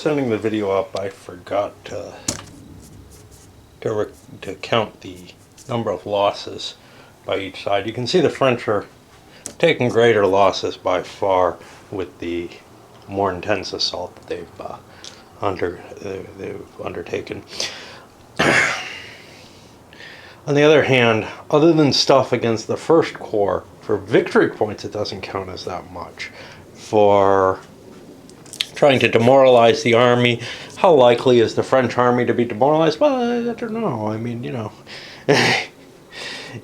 setting the video up, I forgot to count the number of losses by each side. You can see the French are taking greater losses by far with the more intense assault that they've undertaken. On the other hand, other than stuff against the First Corps, for victory points it doesn't count as that much. For trying to demoralize the army, how likely is the French army to be demoralized? Well, I don't know. I mean, you know,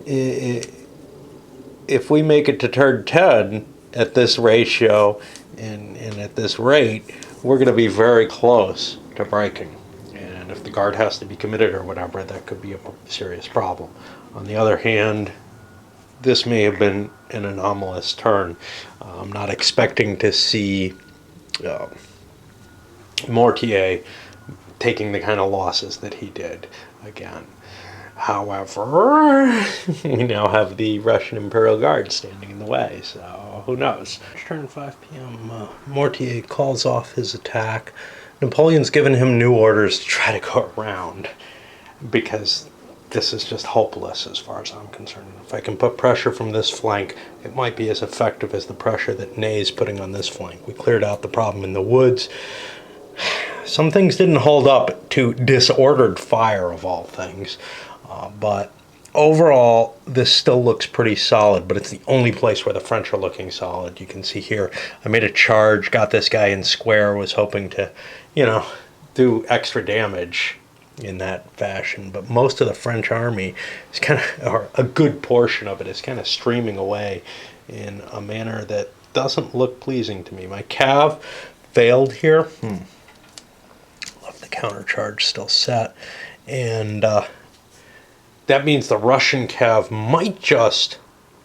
if we make it to turn 10 at this ratio and at this rate, we're going to be very close to breaking. And if the guard has to be committed or whatever, that could be a serious problem. On the other hand, this may have been an anomalous turn. I'm not expecting to see Mortier taking the kind of losses that he did again. However, we now have the Russian Imperial Guard standing in the way, so who knows? Turn 5 p.m. Mortier calls off his attack. Napoleon's given him new orders to try to go around because this is just hopeless as far as I'm concerned. If I can put pressure from this flank, it might be as effective as the pressure that Ney is putting on this flank. We cleared out the problem in the woods. Some things didn't hold up to disordered fire of all things. But overall, this still looks pretty solid, but it's the only place where the French are looking solid. You can see here, I made a charge, got this guy in square, was hoping to, you know, do extra damage in that fashion. But most of the French army is kind of, or a good portion of it is kind of streaming away in a manner that doesn't look pleasing to me. My cav failed here. Left the counter charge still set. And that means the Russian cav might just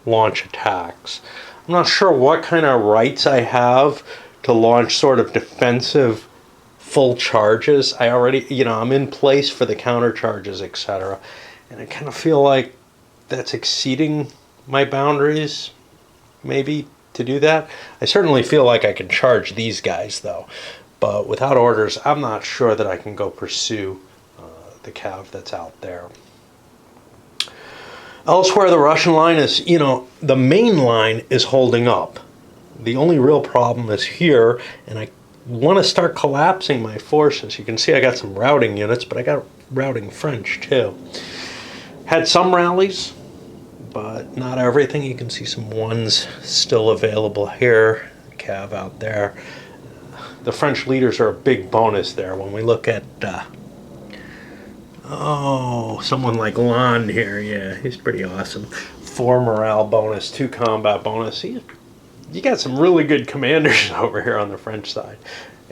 launch attacks. I'm not sure what kind of rights I have to launch sort of defensive full charges. I already, you know, I'm in place for the counter charges, etc. And I kind of feel like that's exceeding my boundaries, maybe, to do that. I certainly feel like I can charge these guys, though. But without orders, I'm not sure that I can go pursue the cav that's out there. Elsewhere, the Russian line is, you know, the main line is holding up. The only real problem is here, and I want to start collapsing my forces. You can see I got some routing units, but I got routing French too. Had some rallies, but not everything. You can see some ones still available here. Cav out there. The French leaders are a big bonus there. When we look at someone like Land here, yeah, he's pretty awesome. 4 morale bonus, 2 combat bonus. You got some really good commanders over here on the French side.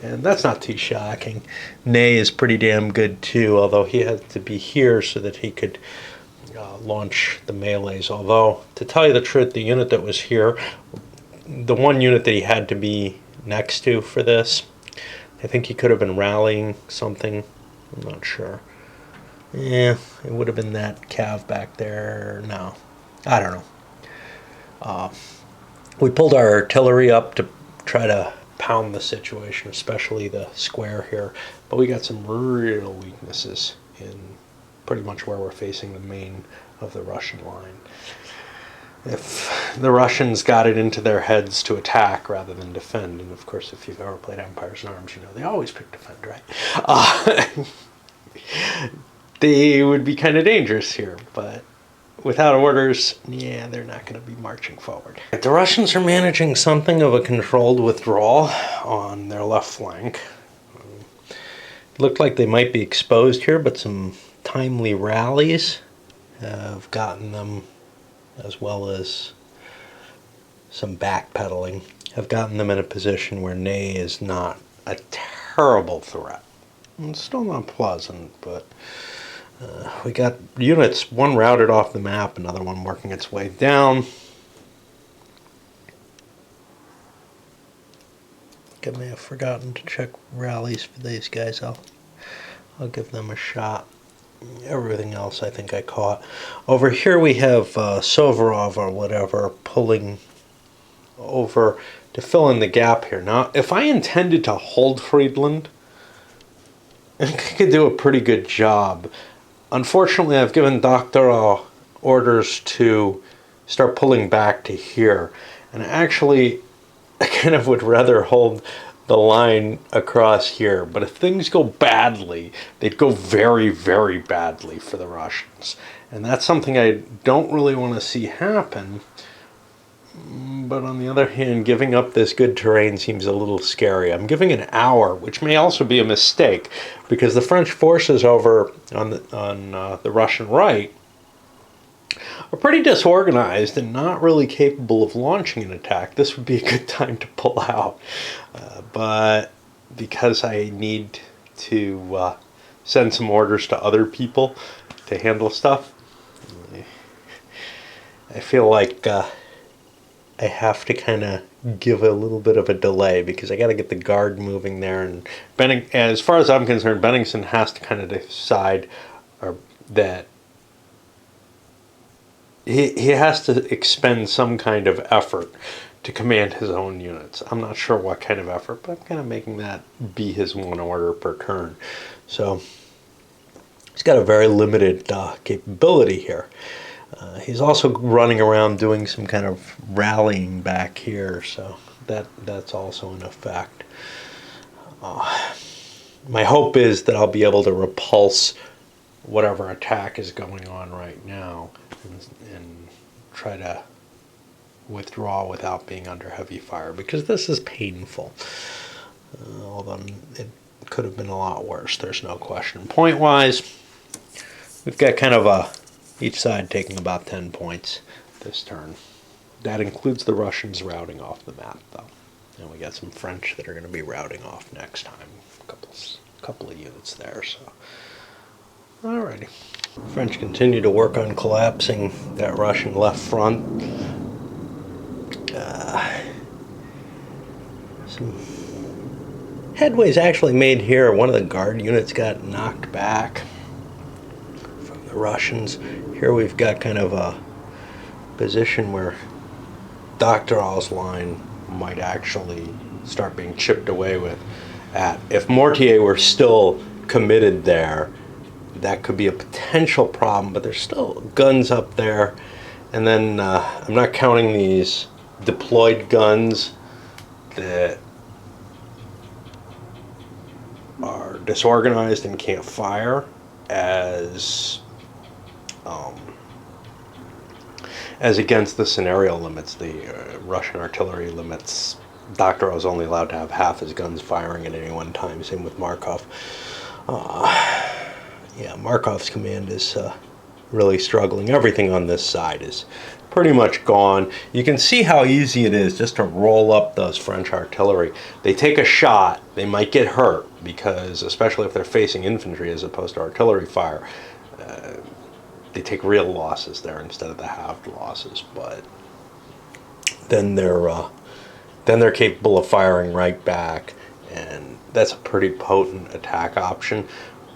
And that's not too shocking. Ney is pretty damn good too, although he had to be here so that he could launch the melees. Although, to tell you the truth, the unit that was here, the one unit that he had to be next to for this, I think he could have been rallying something. I'm not sure. Yeah, it would have been that cav back there. No, I don't know. We pulled our artillery up to try to pound the situation, especially the square here. But we got some real weaknesses in pretty much where we're facing the main of the Russian line. If the Russians got it into their heads to attack rather than defend, and of course if you've ever played Empires in Arms, you know they always pick defend, right? They would be kind of dangerous here, but without orders, yeah, they're not going to be marching forward. The Russians are managing something of a controlled withdrawal on their left flank. It looked like they might be exposed here, but some timely rallies have gotten them, as well as some backpedaling, have gotten them in a position where Ney is not a terrible threat. It's still not pleasant, but we got units, one routed off the map, another one working its way down. I may have forgotten to check rallies for these guys. I'll give them a shot. Everything else I think I caught. Over here we have Sovorov or whatever pulling over to fill in the gap here. Now, if I intended to hold Friedland, I think I could do a pretty good job. Unfortunately, I've given Dr. orders to start pulling back to here. And actually, I kind of would rather hold the line across here. But if things go badly, they'd go very, very badly for the Russians. And that's something I don't really want to see happen. But on the other hand, giving up this good terrain seems a little scary. I'm giving an hour, which may also be a mistake, because the French forces over on the Russian right are pretty disorganized and not really capable of launching an attack. This would be a good time to pull out. But because I need to send some orders to other people to handle stuff, I feel like I have to kind of give a little bit of a delay because I got to get the guard moving there. And as far as I'm concerned, Bennigsen has to kind of decide that he has to expend some kind of effort to command his own units. I'm not sure what kind of effort, but I'm kind of making that be his one order per turn. So he's got a very limited capability here. He's also running around doing some kind of rallying back here, so that's also in effect. My hope is that I'll be able to repulse whatever attack is going on right now and try to withdraw without being under heavy fire, because this is painful. Although it could have been a lot worse, there's no question. Point-wise, we've got kind of each side taking about 10 points this turn. That includes the Russians routing off the map, though. And we got some French that are going to be routing off next time. A couple of units there, so. Alrighty. French continue to work on collapsing that Russian left front. Some headway's actually made here. One of the guard units got knocked back from the Russians. Here we've got kind of a position where Doctoral's line might actually start being chipped away with. If Mortier were still committed there, that could be a potential problem, but there's still guns up there. And then I'm not counting these deployed guns that are disorganized and can't fire as against the scenario limits, the Russian artillery limits. Doctorow is only allowed to have half his guns firing at any one time. Same with Markov. Yeah, Markov's command is really struggling. Everything on this side is pretty much gone. You can see how easy it is just to roll up those French artillery. They take a shot, they might get hurt, because especially if they're facing infantry as opposed to artillery fire, they take real losses there instead of the halved losses. But then they're capable of firing right back, and that's a pretty potent attack option.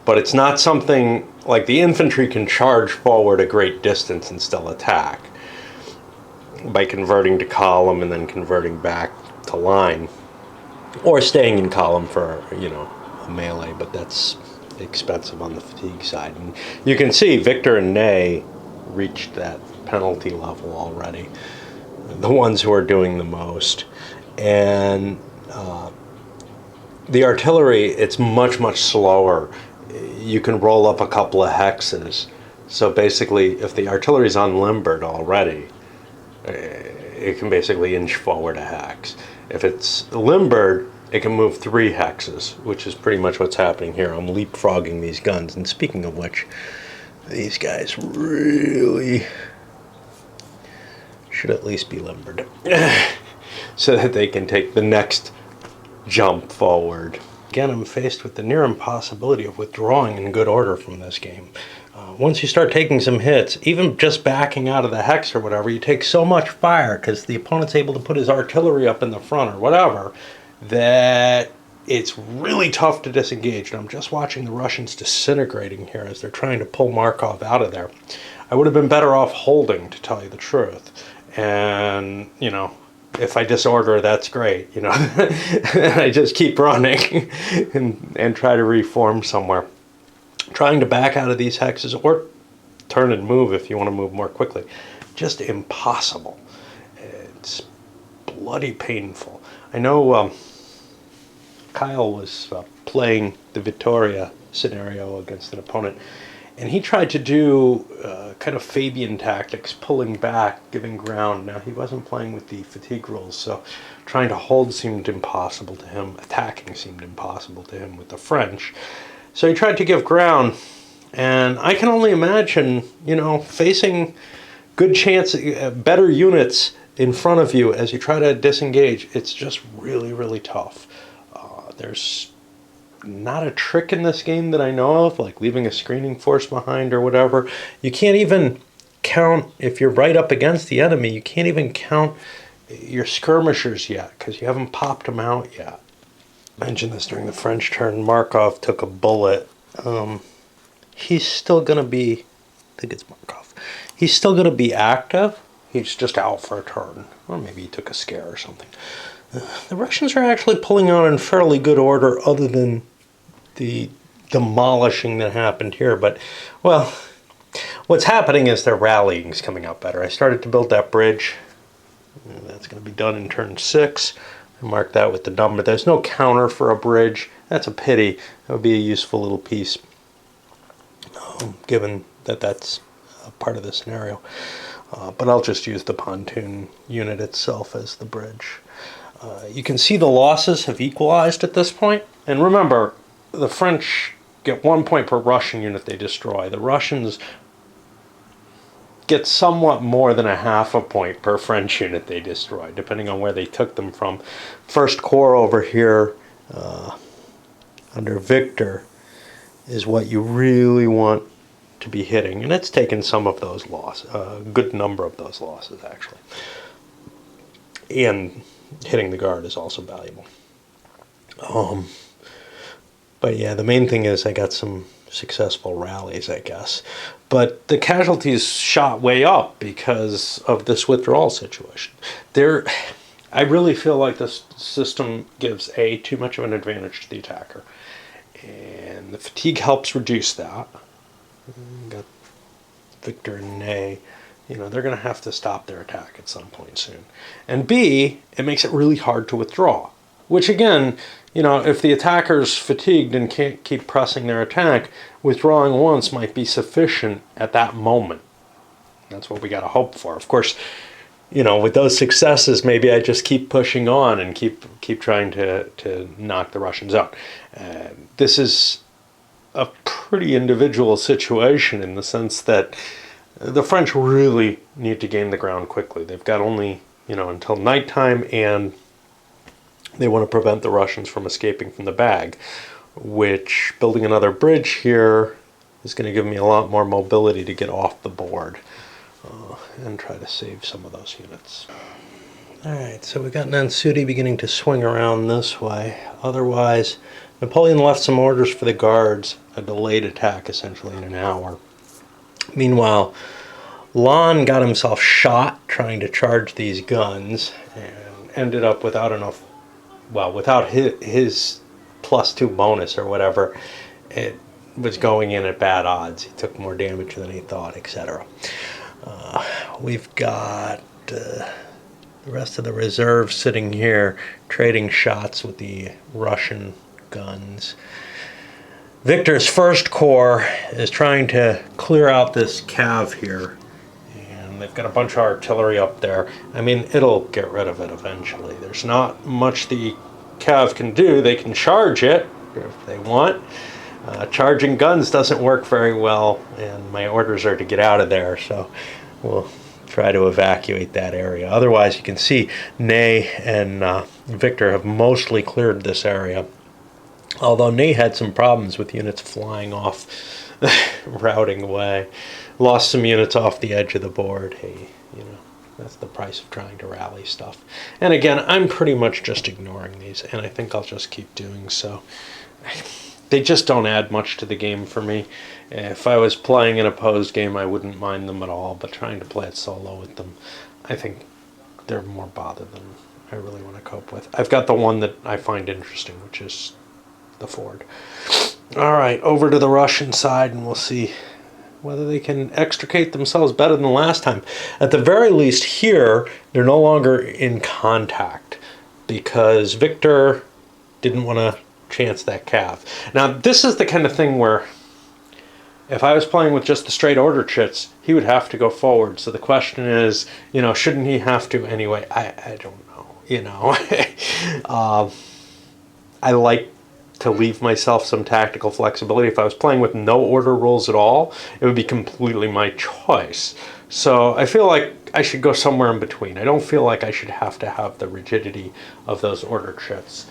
But it's not something like the infantry can charge forward a great distance and still attack by converting to column and then converting back to line, or staying in column for a melee, but that's expensive on the fatigue side. And you can see Victor and Ney reached that penalty level already, the ones who are doing the most. And the artillery, it's much slower. You can roll up a couple of hexes. So basically, if the artillery's unlimbered already, it can basically inch forward a hex. If it's limbered, it can move 3 hexes, which is pretty much what's happening here. I'm leapfrogging these guns. And speaking of which, these guys really should at least be limbered so that they can take the next jump forward. Again, I'm faced with the near impossibility of withdrawing in good order from this game. Once you start taking some hits, even just backing out of the hex or whatever, you take so much fire because the opponent's able to put his artillery up in the front or whatever, that it's really tough to disengage. And I'm just watching the Russians disintegrating here as they're trying to pull Markov out of there. I would have been better off holding, to tell you the truth. And, if I disorder, that's great, you know. And I just keep running and try to reform somewhere. Trying to back out of these hexes or turn and move if you want to move more quickly. Just impossible. It's bloody painful. I know Kyle was playing the Vittoria scenario against an opponent, and he tried to do kind of Fabian tactics, pulling back, giving ground. Now, he wasn't playing with the fatigue rules, so trying to hold seemed impossible to him. Attacking seemed impossible to him with the French. So he tried to give ground, and I can only imagine, you know, facing good chance, better units in front of you as you try to disengage. It's just really, really tough. There's not a trick in this game that I know of, like leaving a screening force behind or whatever. You can't even count, if you're right up against the enemy, you can't even count your skirmishers yet because you haven't popped them out yet. I mentioned this during the French turn. Markov took a bullet. He's still going to be, I think it's Markov, he's still going to be active. He's just out for a turn. Or maybe he took a scare or something. The Russians are actually pulling out in fairly good order other than the demolishing that happened here. But, well, what's happening is their rallying is coming out better. I started to build that bridge. That's going to be done in turn 6. I marked that with the number. There's no counter for a bridge. That's a pity. That would be a useful little piece, given that that's a part of the scenario. But I'll just use the pontoon unit itself as the bridge. You can see the losses have equalized at this point. And remember, the French get 1 point per Russian unit they destroy. The Russians get somewhat more than a half a point per French unit they destroy, depending on where they took them from. First Corps over here under Victor is what you really want to be hitting. And it's taken some of those losses, a good number of those losses, actually. And hitting the guard is also valuable. But yeah, the main thing is I got some successful rallies, I guess. But the casualties shot way up because of this withdrawal situation. I really feel like this system gives too much of an advantage to the attacker. And the fatigue helps reduce that. Got Victor and Ney. You know, they're going to have to stop their attack at some point soon. And B, it makes it really hard to withdraw. Which again, you know, if the attacker's fatigued and can't keep pressing their attack, withdrawing once might be sufficient at that moment. That's what we got to hope for. Of course, you know, with those successes, maybe I just keep pushing on and keep trying to knock the Russians out. This is a pretty individual situation in the sense that the French really need to gain the ground quickly. They've got only, you know, until nighttime, and they want to prevent the Russians from escaping from the bag, which building another bridge here is going to give me a lot more mobility to get off the board and try to save some of those units. Alright, so we got Nansudi beginning to swing around this way. Otherwise, Napoleon left some orders for the guards, a delayed attack essentially in an hour. Meanwhile, Lon got himself shot trying to charge these guns and ended up without enough, well, without his +2 bonus or whatever. It was going in at bad odds. He took more damage than he thought, etc. We've got the rest of the reserve sitting here trading shots with the Russian guns. Victor's First Corps is trying to clear out this cav here, and they've got a bunch of artillery up there. I mean, it'll get rid of it eventually. There's not much the cav can do. They can charge it if they want. Charging guns doesn't work very well, and my orders are to get out of there, so we'll try to evacuate that area. Otherwise, you can see Ney and Victor have mostly cleared this area. Although Ney had some problems with units flying off, routing away. Lost some units off the edge of the board. Hey, you know, that's the price of trying to rally stuff. And again, I'm pretty much just ignoring these, and I think I'll just keep doing so. They just don't add much to the game for me. If I was playing an opposed game, I wouldn't mind them at all, but trying to play it solo with them, I think they're more bother than I really want to cope with. I've got the one that I find interesting, which is the Ford. All right, over to the Russian side, and we'll see whether they can extricate themselves better than last time. At the very least here, they're no longer in contact because Victor didn't want to chance that cav. Now, this is the kind of thing where if I was playing with just the straight order chits, he would have to go forward. So the question is, you know, shouldn't he have to anyway? I don't know, you know. I like to leave myself some tactical flexibility. If I was playing with no order rules at all, it would be completely my choice. So I feel like I should go somewhere in between. I don't feel like I should have to have the rigidity of those order chits.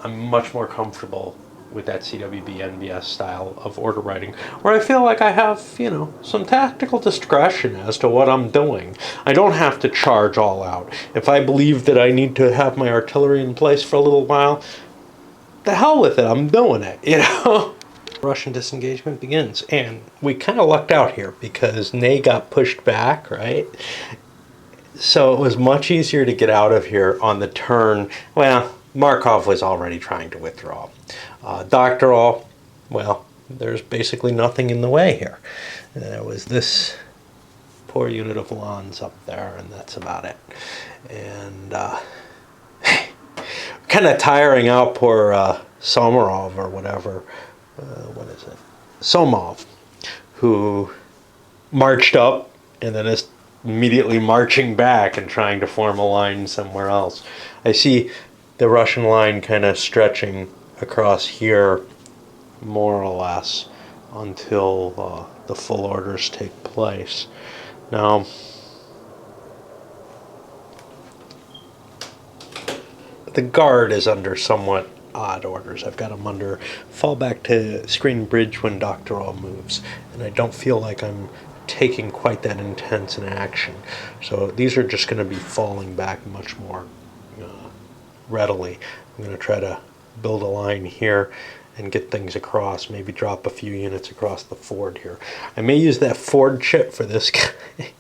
I'm much more comfortable with that CWB NBS style of order writing, where I feel like I have, you know, some tactical discretion as to what I'm doing. I don't have to charge all out. If I believe that I need to have my artillery in place for a little while, the hell with it, I'm doing it, you know? Russian disengagement begins, and we kind of lucked out here because Ney got pushed back, right? So it was much easier to get out of here on the turn. Well, Markov was already trying to withdraw. Doctoral, well, there's basically nothing in the way here. There was this poor unit of lawns up there, and that's about it. And kind of tiring out poor Somarov or whatever. What is it? Somov, who marched up and then is immediately marching back and trying to form a line somewhere else. I see the Russian line kind of stretching across here, more or less, until the full orders take place. Now, the guard is under somewhat odd orders. I've got them under fall back to screen bridge when Doctoral moves, and I don't feel like I'm taking quite that intense an action. So these are just going to be falling back much more readily. I'm going to try to build a line here and get things across, maybe drop a few units across the Ford here. I may use that Ford chip for this guy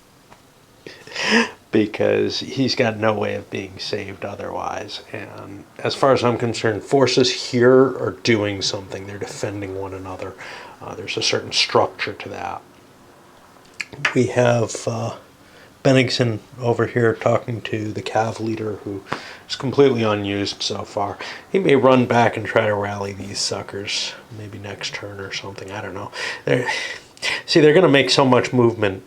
because he's got no way of being saved otherwise. And as far as I'm concerned, forces here are doing something. They're defending one another. There's a certain structure to that. We have Bennigsen over here talking to the Cav leader, who is completely unused so far. He may run back and try to rally these suckers, maybe next turn or something. I don't know. They're going to make so much movement,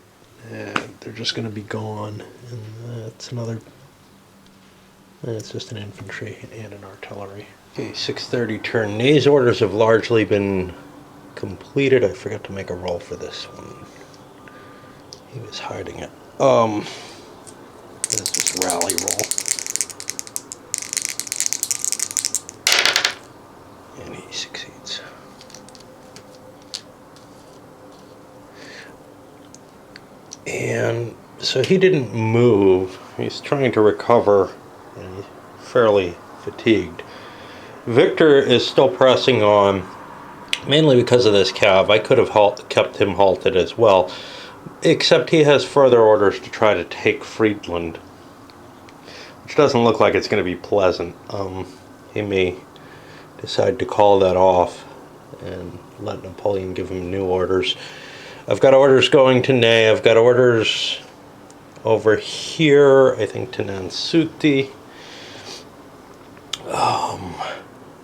they're just going to be gone. And that's another. It's just an infantry and an artillery. Okay, 6:30 turn. Ney's orders have largely been completed. I forgot to make a roll for this one. He was hiding it. This is rally roll. And he succeeds. And so he didn't move. He's trying to recover, and he's fairly fatigued. Victor is still pressing on, mainly because of this cav. I could have kept him halted as well, except he has further orders to try to take Friedland, which doesn't look like it's going to be pleasant. He may decide to call that off and let Napoleon give him new orders. I've got orders going to Ney. I've got orders over here, I think, to Nansuti.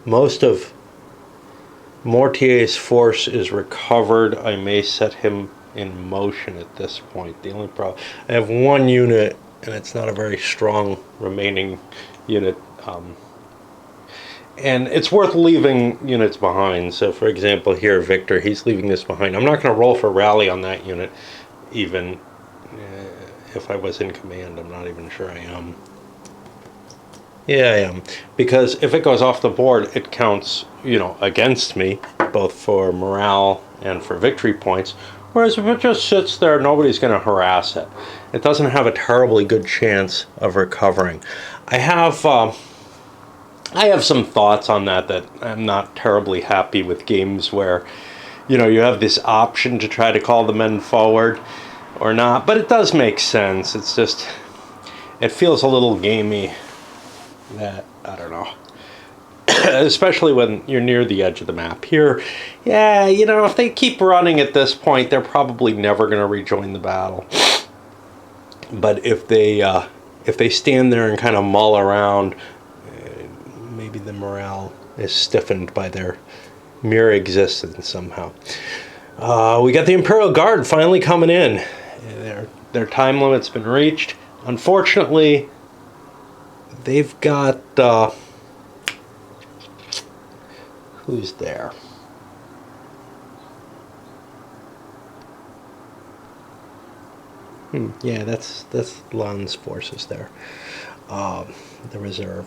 Most of Mortier's force is recovered. I may set him in motion at this point. The only problem, I have one unit, and it's not a very strong remaining unit. And it's worth leaving units behind. So, for example, here, Victor, he's leaving this behind. I'm not going to roll for rally on that unit, even if I was in command. I'm not even sure I am. Yeah, I am. Because if it goes off the board, it counts, against me, both for morale and for victory points. Whereas if it just sits there, nobody's going to harass it. It doesn't have a terribly good chance of recovering. I have some thoughts on that I'm not terribly happy with games where, you have this option to try to call the men forward or not. But it does make sense. It's just, it feels a little gamey. That, I don't know. Especially when you're near the edge of the map. Here, yeah, you know, if they keep running at this point, they're probably never going to rejoin the battle. But if they stand there and kind of mull around, maybe the morale is stiffened by their mere existence somehow. We got the Imperial Guard finally coming in. Their time limit's been reached. Unfortunately, they've got... who's there? Yeah, that's Lan's forces there. The reserve.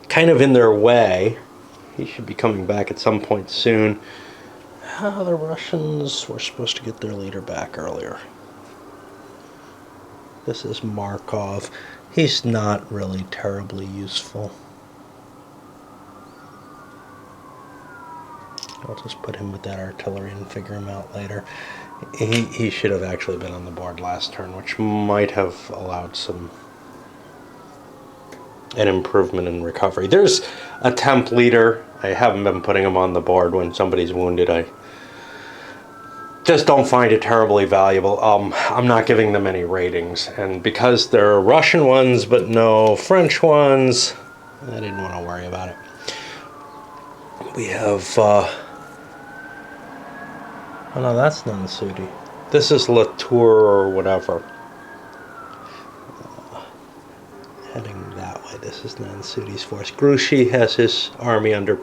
Kind of in their way. He should be coming back at some point soon. The Russians were supposed to get their leader back earlier. This is Markov. He's not really terribly useful. I'll just put him with that artillery and figure him out later. He should have actually been on the board last turn, which might have allowed an improvement in recovery. There's a temp leader. I haven't been putting him on the board when somebody's wounded. I just don't find it terribly valuable. I'm not giving them any ratings, and because there are Russian ones but no French ones, I didn't want to worry about it. We have oh no, that's Nansudi. This is Latour or whatever. Heading that way. This is Nansudi's force. Grouchy has his army under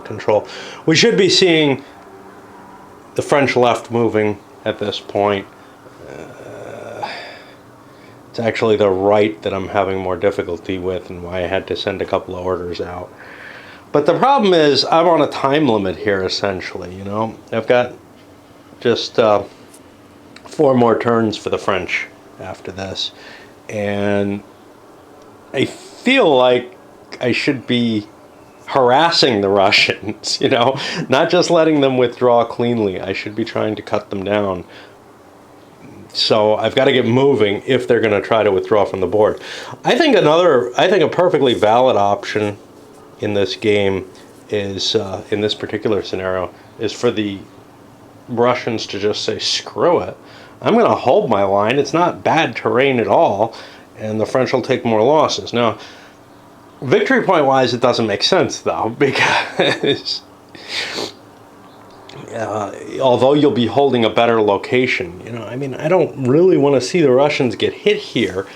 control. We should be seeing the French left moving at this point. It's actually the right that I'm having more difficulty with, and why I had to send a couple of orders out. But the problem is I'm on a time limit here, essentially. You know, I've got just 4 more turns for the French after this, and I feel like I should be harassing the Russians, you know, not just letting them withdraw cleanly. I should be trying to cut them down. So I've got to get moving if they're going to try to withdraw from the board. I think a perfectly valid option in this game is, in this particular scenario, is for the Russians to just say, screw it. I'm going to hold my line. It's not bad terrain at all, and the French will take more losses. Now, victory point wise, it doesn't make sense though, because although you'll be holding a better location, you know, I mean, I don't really want to see the Russians get hit here,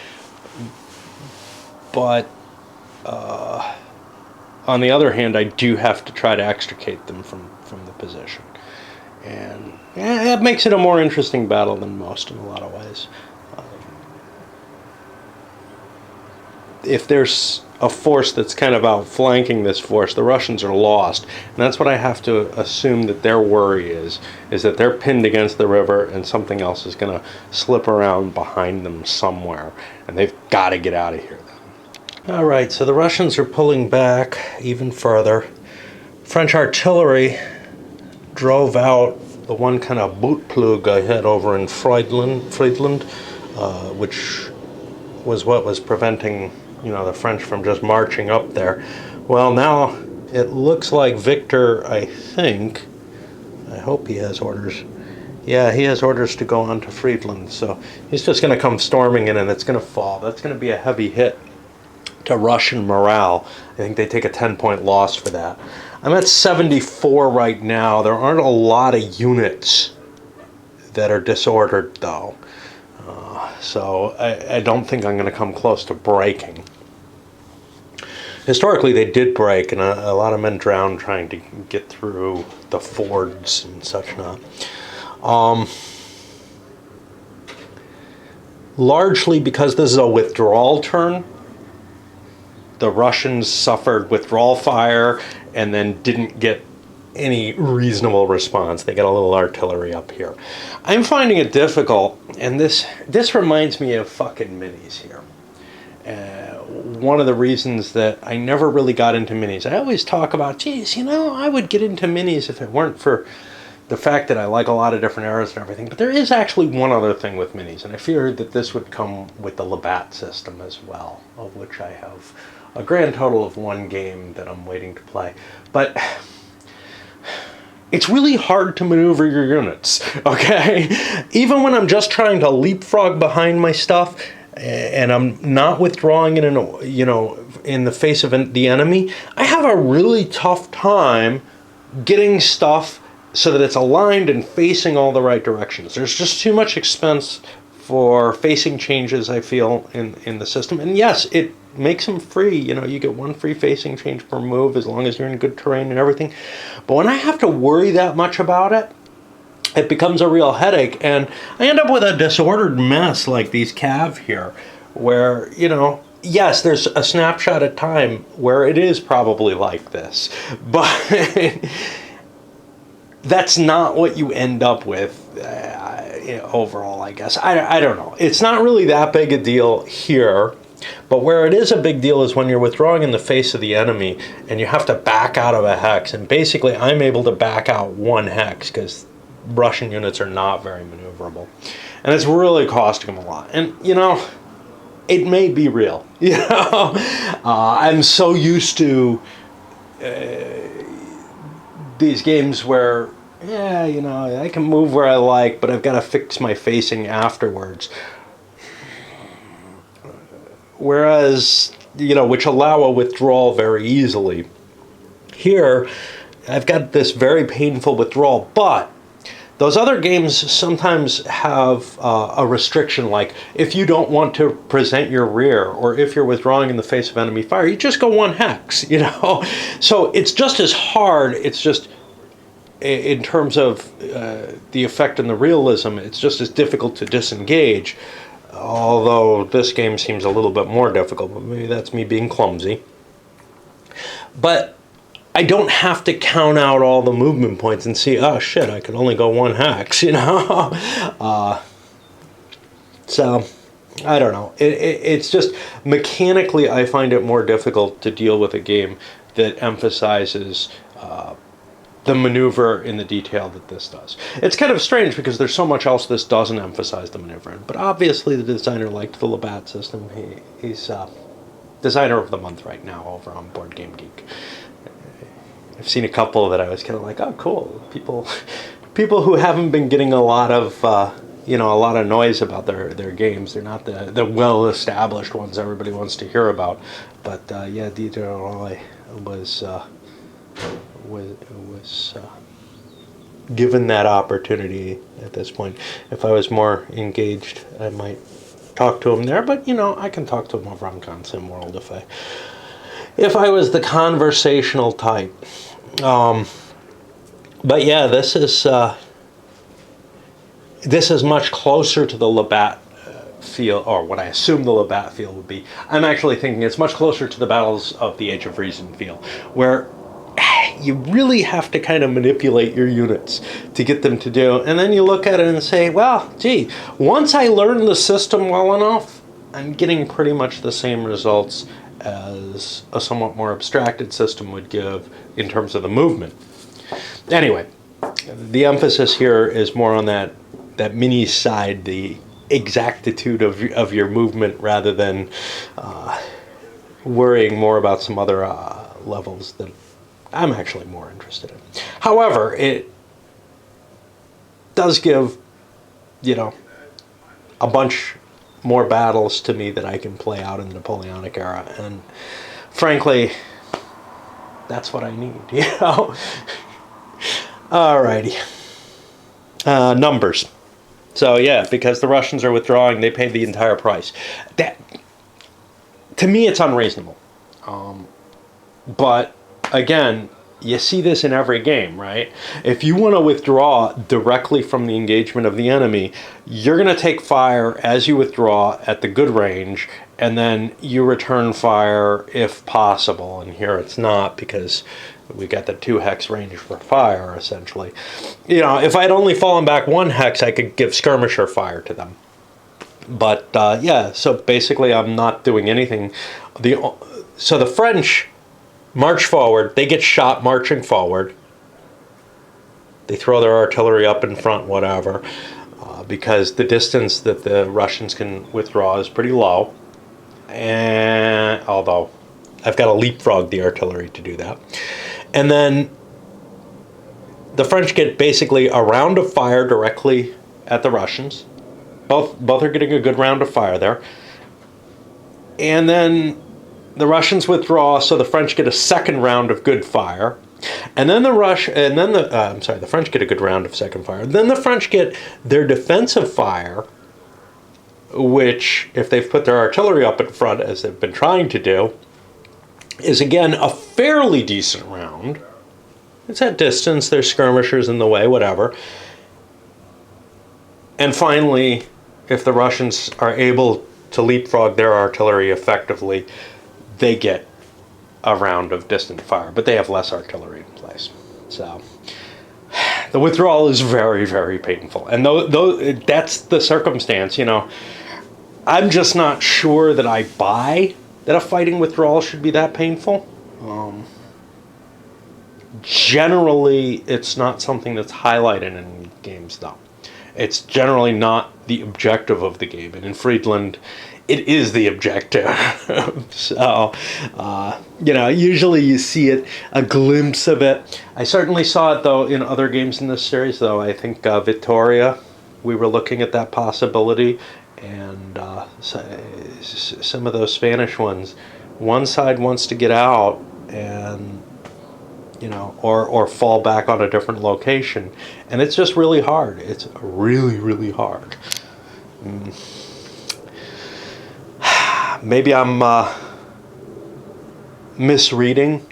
but on the other hand, I do have to try to extricate them from the position, and that makes it a more interesting battle than most in a lot of ways. If there's a force that's kind of outflanking this force, the Russians are lost. And that's what I have to assume that their worry is that they're pinned against the river and something else is going to slip around behind them somewhere. And they've got to get out of here then. All right, so the Russians are pulling back even further. French artillery drove out the one kind of boot plug I had over in Friedland, which was what was preventing, you know, the French from just marching up there. Well, now it looks like Victor, I hope he has orders. Yeah, he has orders to go on to Friedland, so he's just going to come storming in and it's going to fall. That's going to be a heavy hit to Russian morale. I think they take a 10-point loss for that. I'm at 74 right now. There aren't a lot of units that are disordered, though. So I don't think I'm going to come close to breaking. Historically, they did break, and a lot of men drowned trying to get through the fords and such not. Largely because this is a withdrawal turn, the Russians suffered withdrawal fire and then didn't get any reasonable response. They got a little artillery up here. I'm finding it difficult, and this reminds me of fucking minis here. One of the reasons that I never really got into minis, I always talk about, geez, you know, I would get into minis if it weren't for the fact that I like a lot of different eras and everything. But there is actually one other thing with minis, and I feared that this would come with the Labatt system as well, of which I have a grand total of 1 game that I'm waiting to play. But it's really hard to maneuver your units, okay? Even when I'm just trying to leapfrog behind my stuff, and I'm not withdrawing in in the face of the enemy, I have a really tough time getting stuff so that it's aligned and facing all the right directions. There's just too much expense for facing changes, I feel, in the system. And yes, it makes them free. You get 1 free facing change per move as long as you're in good terrain and everything. But when I have to worry that much about it, it becomes a real headache. And I end up with a disordered mess like these Cav here, where, yes, there's a snapshot at time where it is probably like this. But that's not what you end up with overall, I guess. I don't know. It's not really that big a deal here, but where it is a big deal is when you're withdrawing in the face of the enemy and you have to back out of a hex. And basically, I'm able to back out 1 hex because Russian units are not very maneuverable. And it's really costing them a lot. And, it may be real. I'm so used to these games where, I can move where I like, but I've got to fix my facing afterwards. Whereas, which allow a withdrawal very easily. Here, I've got this very painful withdrawal, but those other games sometimes have a restriction, like if you don't want to present your rear, or if you're withdrawing in the face of enemy fire, you just go 1 hex, So it's just as hard, it's just, in terms of the effect and the realism, it's just as difficult to disengage, although this game seems a little bit more difficult, but maybe that's me being clumsy. But I don't have to count out all the movement points and see, oh shit, I could only go 1 hex, So, I don't know. It's just, mechanically, I find it more difficult to deal with a game that emphasizes the maneuver in the detail that this does. It's kind of strange because there's so much else this doesn't emphasize the maneuver in. But obviously the designer liked the Labatt system. He's designer of the month right now over on Board Game Geek. I've seen a couple that I was kind of like, oh, cool. People who haven't been getting a lot of noise about their games. They're not the well-established ones everybody wants to hear about. But yeah, Withdrawal was given that opportunity at this point. If I was more engaged, I might talk to him there. But I can talk to him over on Consim World if I was the conversational type. But yeah, this is much closer to the Labatt feel, or what I assume the Labatt feel would be. I'm actually thinking it's much closer to the Battles of the Age of Reason feel, where you really have to kind of manipulate your units to get them to do. And then you look at it and say, well, gee, once I learn the system well enough, I'm getting pretty much the same results as a somewhat more abstracted system would give in terms of the movement. Anyway, the emphasis here is more on that mini side, the exactitude of your movement, rather than worrying more about some other levels that I'm actually more interested in. However, it does give, a bunch more battles to me that I can play out in the Napoleonic era, and frankly, that's what I need, Alrighty. Numbers. So yeah, because the Russians are withdrawing, they pay the entire price. That, to me, it's unreasonable. But again, you see this in every game, right? If you want to withdraw directly from the engagement of the enemy, you're going to take fire as you withdraw at the good range, and then you return fire if possible. And here it's not, because we got the 2 hex range for fire, essentially. If I'd only fallen back 1 hex, I could give skirmisher fire to them. But yeah, so basically I'm not doing anything. So the French march forward, they get shot marching forward. They throw their artillery up in front, whatever, because the distance that the Russians can withdraw is pretty low. And although I've got to leapfrog the artillery to do that. And then the French get basically a round of fire directly at the Russians. Both are getting a good round of fire there. And then the Russians withdraw, so the French get a second round of good fire. And then the French get a good round of second fire. Then the French get their defensive fire, which, if they've put their artillery up in front, as they've been trying to do, is again a fairly decent round. It's at distance, there's skirmishers in the way, whatever. And finally, if the Russians are able to leapfrog their artillery effectively, they get a round of distant fire, but they have less artillery in place. So the withdrawal is very, very painful. And that's the circumstance, you know. I'm just not sure that I buy that a fighting withdrawal should be that painful. Generally, it's not something that's highlighted in games, though. It's generally not the objective of the game. And in Friedland, it is the objective. So, you know, usually you see it, a glimpse of it. I certainly saw it, though, in other games in this series, though. I think Victoria, we were looking at that possibility. And some of those Spanish ones, one side wants to get out and, you know, or fall back on a different location. And it's just really hard. It's really, really hard. Maybe I'm misreading.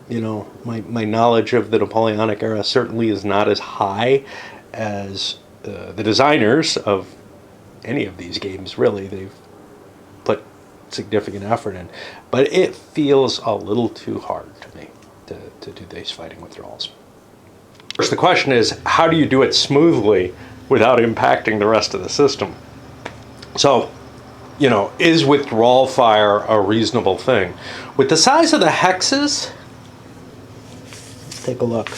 You know, my knowledge of the Napoleonic era certainly is not as high as the designers of any of these games. Really, they've put significant effort in. But it feels a little too hard to me to do these fighting withdrawals. Of course, the question is, how do you do it smoothly without impacting the rest of the system? So, you know, is withdrawal fire a reasonable thing? With the size of the hexes, let's take a look.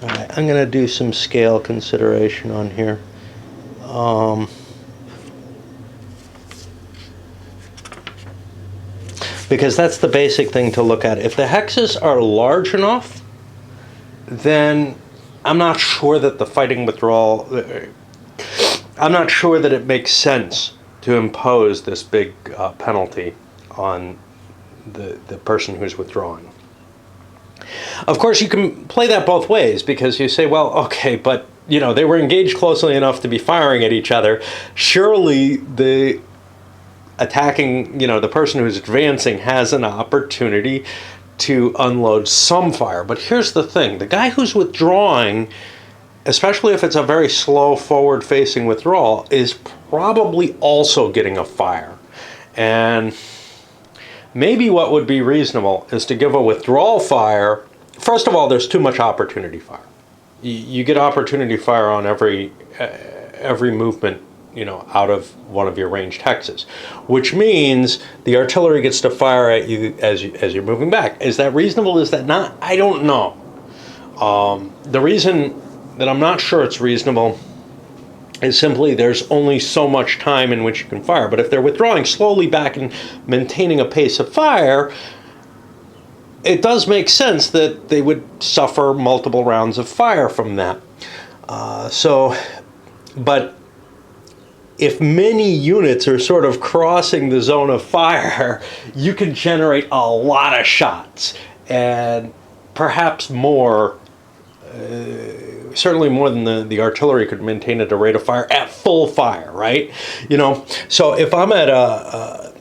All right, I'm going to do some scale consideration on here. Because that's the basic thing to look at. If the hexes are large enough, then I'm not sure that the fighting withdrawal, I'm not sure that it makes sense to impose this big penalty on the person who's withdrawing. Of course, you can play that both ways, because you say, well, okay, but, you know, they were engaged closely enough to be firing at each other. Surely the attacking, you know, the person who's advancing has an opportunity to unload some fire. But here's the thing. The guy who's withdrawing, especially if it's a very slow forward-facing withdrawal, is probably also getting a fire. And maybe what would be reasonable is to give a withdrawal fire. First of all, there's too much opportunity fire. You get opportunity fire on every movement, you know, out of one of your ranged hexes, which means the artillery gets to fire at you as you're moving back. Is that reasonable? Is that not? I don't know. The reason that I'm not sure it's reasonable is simply there's only so much time in which you can fire. But if they're withdrawing slowly back and maintaining a pace of fire, it does make sense that they would suffer multiple rounds of fire from that. But if many units are sort of crossing the zone of fire, you can generate a lot of shots, and perhaps more, certainly more than the artillery could maintain at a rate of fire at full fire, right? You know, so if I'm at a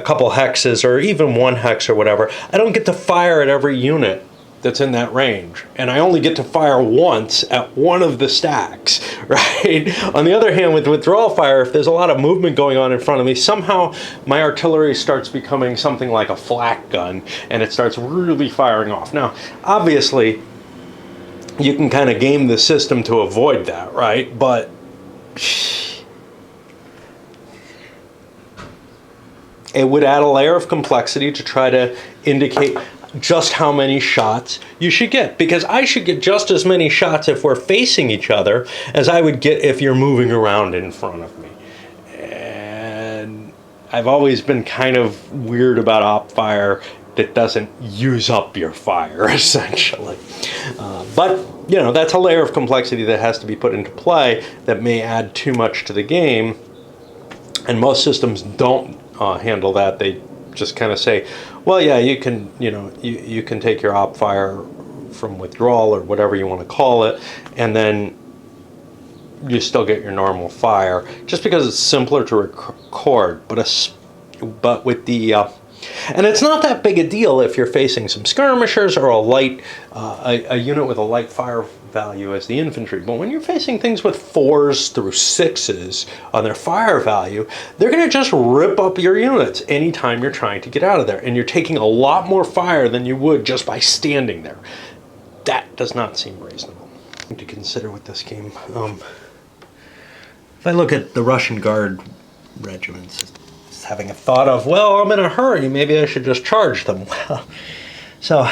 couple hexes, or even one hex or whatever, I don't get to fire at every unit that's in that range, and I only get to fire once at one of the stacks, right? On the other hand, with withdrawal fire, if there's a lot of movement going on in front of me, somehow my artillery starts becoming something like a flak gun, and it starts really firing off. Now, obviously, you can kind of game the system to avoid that, right? But It would add a layer of complexity to try to indicate just how many shots you should get, because I should get just as many shots if we're facing each other as I would get if you're moving around in front of me. And I've always been kind of weird about op fire that doesn't use up your fire, essentially. But, you know, that's a layer of complexity that has to be put into play that may add too much to the game. And most systems don't handle that. They just kind of say, well, yeah, you can, you know, you can take your op fire from withdrawal or whatever you want to call it, and then you still get your normal fire, just because it's simpler to record. But with the and it's not that big a deal if you're facing some skirmishers or a light a unit with a light fire value as the infantry. But when you're facing things with 4s through 6s on their fire value, they're going to just rip up your units anytime you're trying to get out of there. And you're taking a lot more fire than you would just by standing there. That does not seem reasonable to consider with this game. If I look at the Russian Guard regiments, it's having a thought of, well, I'm in a hurry, maybe I should just charge them. Well, so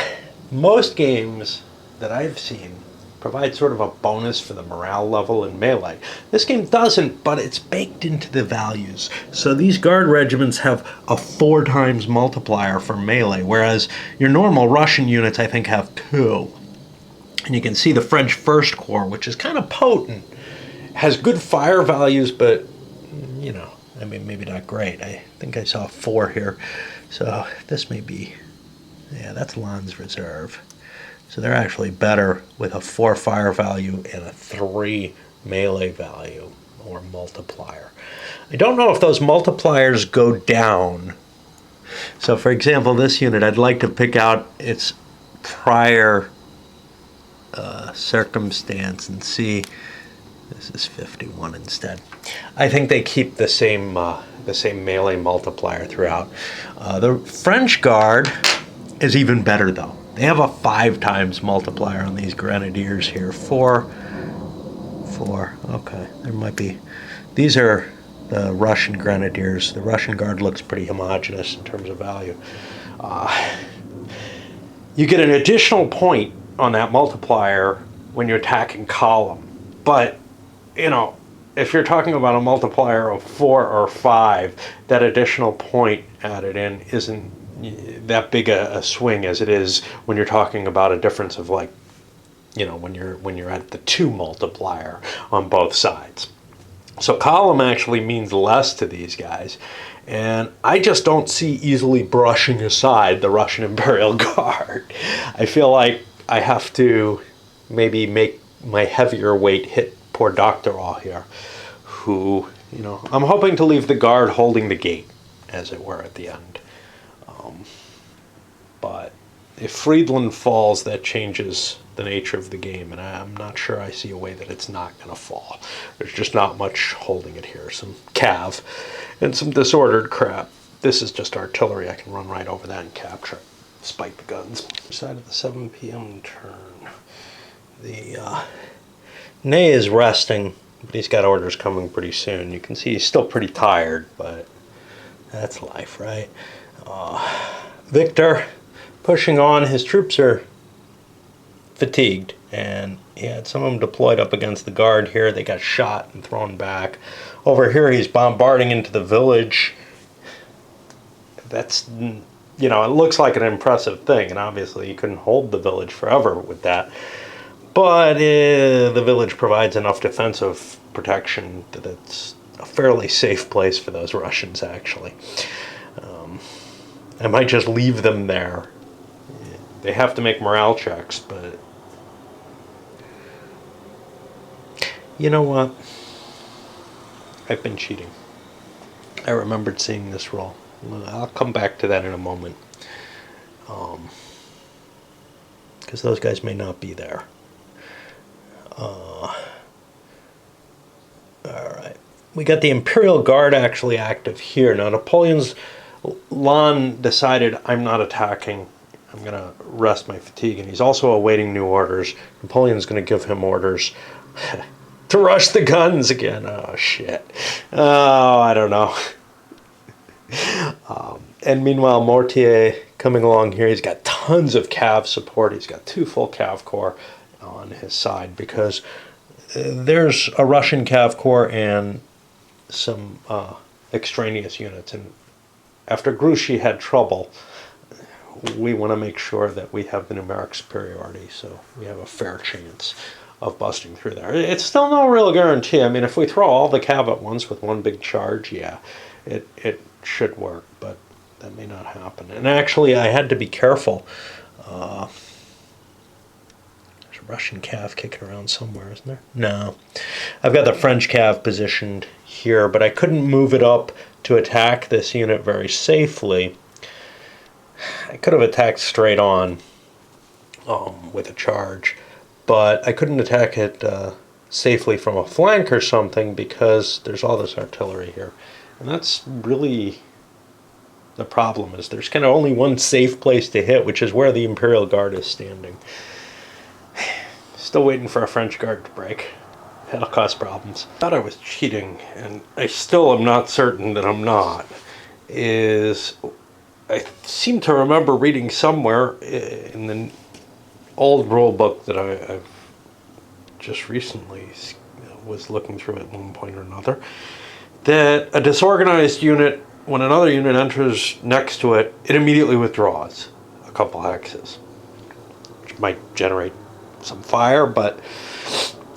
most games that I've seen provide sort of a bonus for the morale level in melee. This game doesn't, but it's baked into the values. So these guard regiments have a 4 times multiplier for melee, whereas your normal Russian units, I think, have 2. And you can see the French First Corps, which is kind of potent, has good fire values, but, you know, I mean, maybe not great. I think I saw 4 here. So this may be, yeah, that's Lannes Reserve. So they're actually better with a 4 fire value and a 3 melee value or multiplier. I don't know if those multipliers go down. So for example, this unit, I'd like to pick out its prior circumstance and see. This is 51 instead. I think they keep the same melee multiplier throughout. The French Guard is even better though. They have a 5 times multiplier on these grenadiers here. 4. Okay, there might be. These are the Russian grenadiers. The Russian Guard looks pretty homogeneous in terms of value. You get an additional point on that multiplier when you attack in column, but you know, if you're talking about a multiplier of 4 or 5, that additional point added in isn't that big a swing as it is when you're talking about a difference of, like, you know, when you're at the 2 multiplier on both sides. So column actually means less to these guys, and I just don't see easily brushing aside the Russian Imperial Guard. I feel like I have to maybe make my heavier weight hit poor Doctorow here, who, you know, I'm hoping to leave the guard holding the gate, as it were, at the end. But if Friedland falls, that changes the nature of the game, and I'm not sure I see a way that it's not going to fall. There's just not much holding it here. Some cav and some disordered crap. This is just artillery. I can run right over that and capture it, despite the guns. Side of the 7 p.m. turn. The Ney is resting, but he's got orders coming pretty soon. You can see he's still pretty tired, but that's life, right? Victor pushing on. His troops are fatigued, and he had some of them deployed up against the guard here. They got shot and thrown back. Over here he's bombarding into the village. That's, you know, it looks like an impressive thing, and obviously you couldn't hold the village forever with that. But the village provides enough defensive protection that it's a fairly safe place for those Russians, actually. I might just leave them there. They have to make morale checks, but you know what? I've been cheating. I remembered seeing this roll. I'll come back to that in a moment. Because those guys may not be there. Alright. We got the Imperial Guard actually active here. Now Napoleon's Lannes decided, I'm not attacking. I'm going to rest my fatigue. And he's also awaiting new orders. Napoleon's going to give him orders to rush the guns again. Oh, shit. Oh, I don't know. And meanwhile, Mortier coming along here, he's got tons of cav support. He's got 2 full cav corps on his side because there's a Russian cav corps and some extraneous units. And after Grouchy had trouble, we want to make sure that we have the numeric superiority, so we have a fair chance of busting through there. It's still no real guarantee. I mean, if we throw all the cav at once with one big charge, yeah, it should work, but that may not happen. And actually, I had to be careful. There's a Russian cav kicking around somewhere, isn't there? No. I've got the French cav positioned here, but I couldn't move it up to attack this unit very safely. I could have attacked straight on with a charge, but I couldn't attack it safely from a flank or something because there's all this artillery here. And that's really the problem, is there's kind of only one safe place to hit, which is where the Imperial Guard is standing. Still waiting for a French Guard to break. That'll cause problems. I thought I was cheating, and I still am not certain that I'm not. I seem to remember reading somewhere in the old rule book that I've just recently was looking through at one point or another, that a disorganized unit, when another unit enters next to it, it immediately withdraws a couple hexes, which might generate some fire, but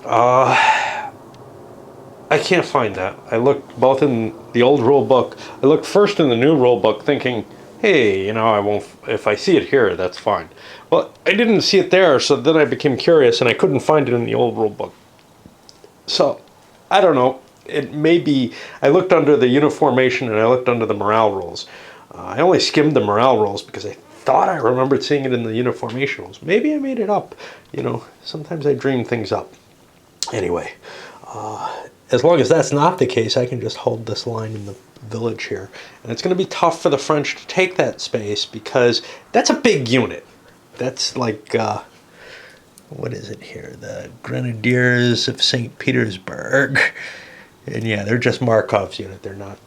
I can't find that. I looked both in the old rule book, I looked first in the new rule book thinking, hey, I won't, if I see it here, that's fine. Well, I didn't see it there, so then I became curious and I couldn't find it in the old rule book. So, I don't know. It may be, I looked under the unit formation and I looked under the morale rules. I only skimmed the morale rules because I thought I remembered seeing it in the unit formation rules. Maybe I made it up. Sometimes I dream things up. Anyway, as long as that's not the case, I can just hold this line in the village here. And it's going to be tough for the French to take that space because that's a big unit. That's like, what is it here? The Grenadiers of St. Petersburg. And yeah, they're just Markov's unit. They're not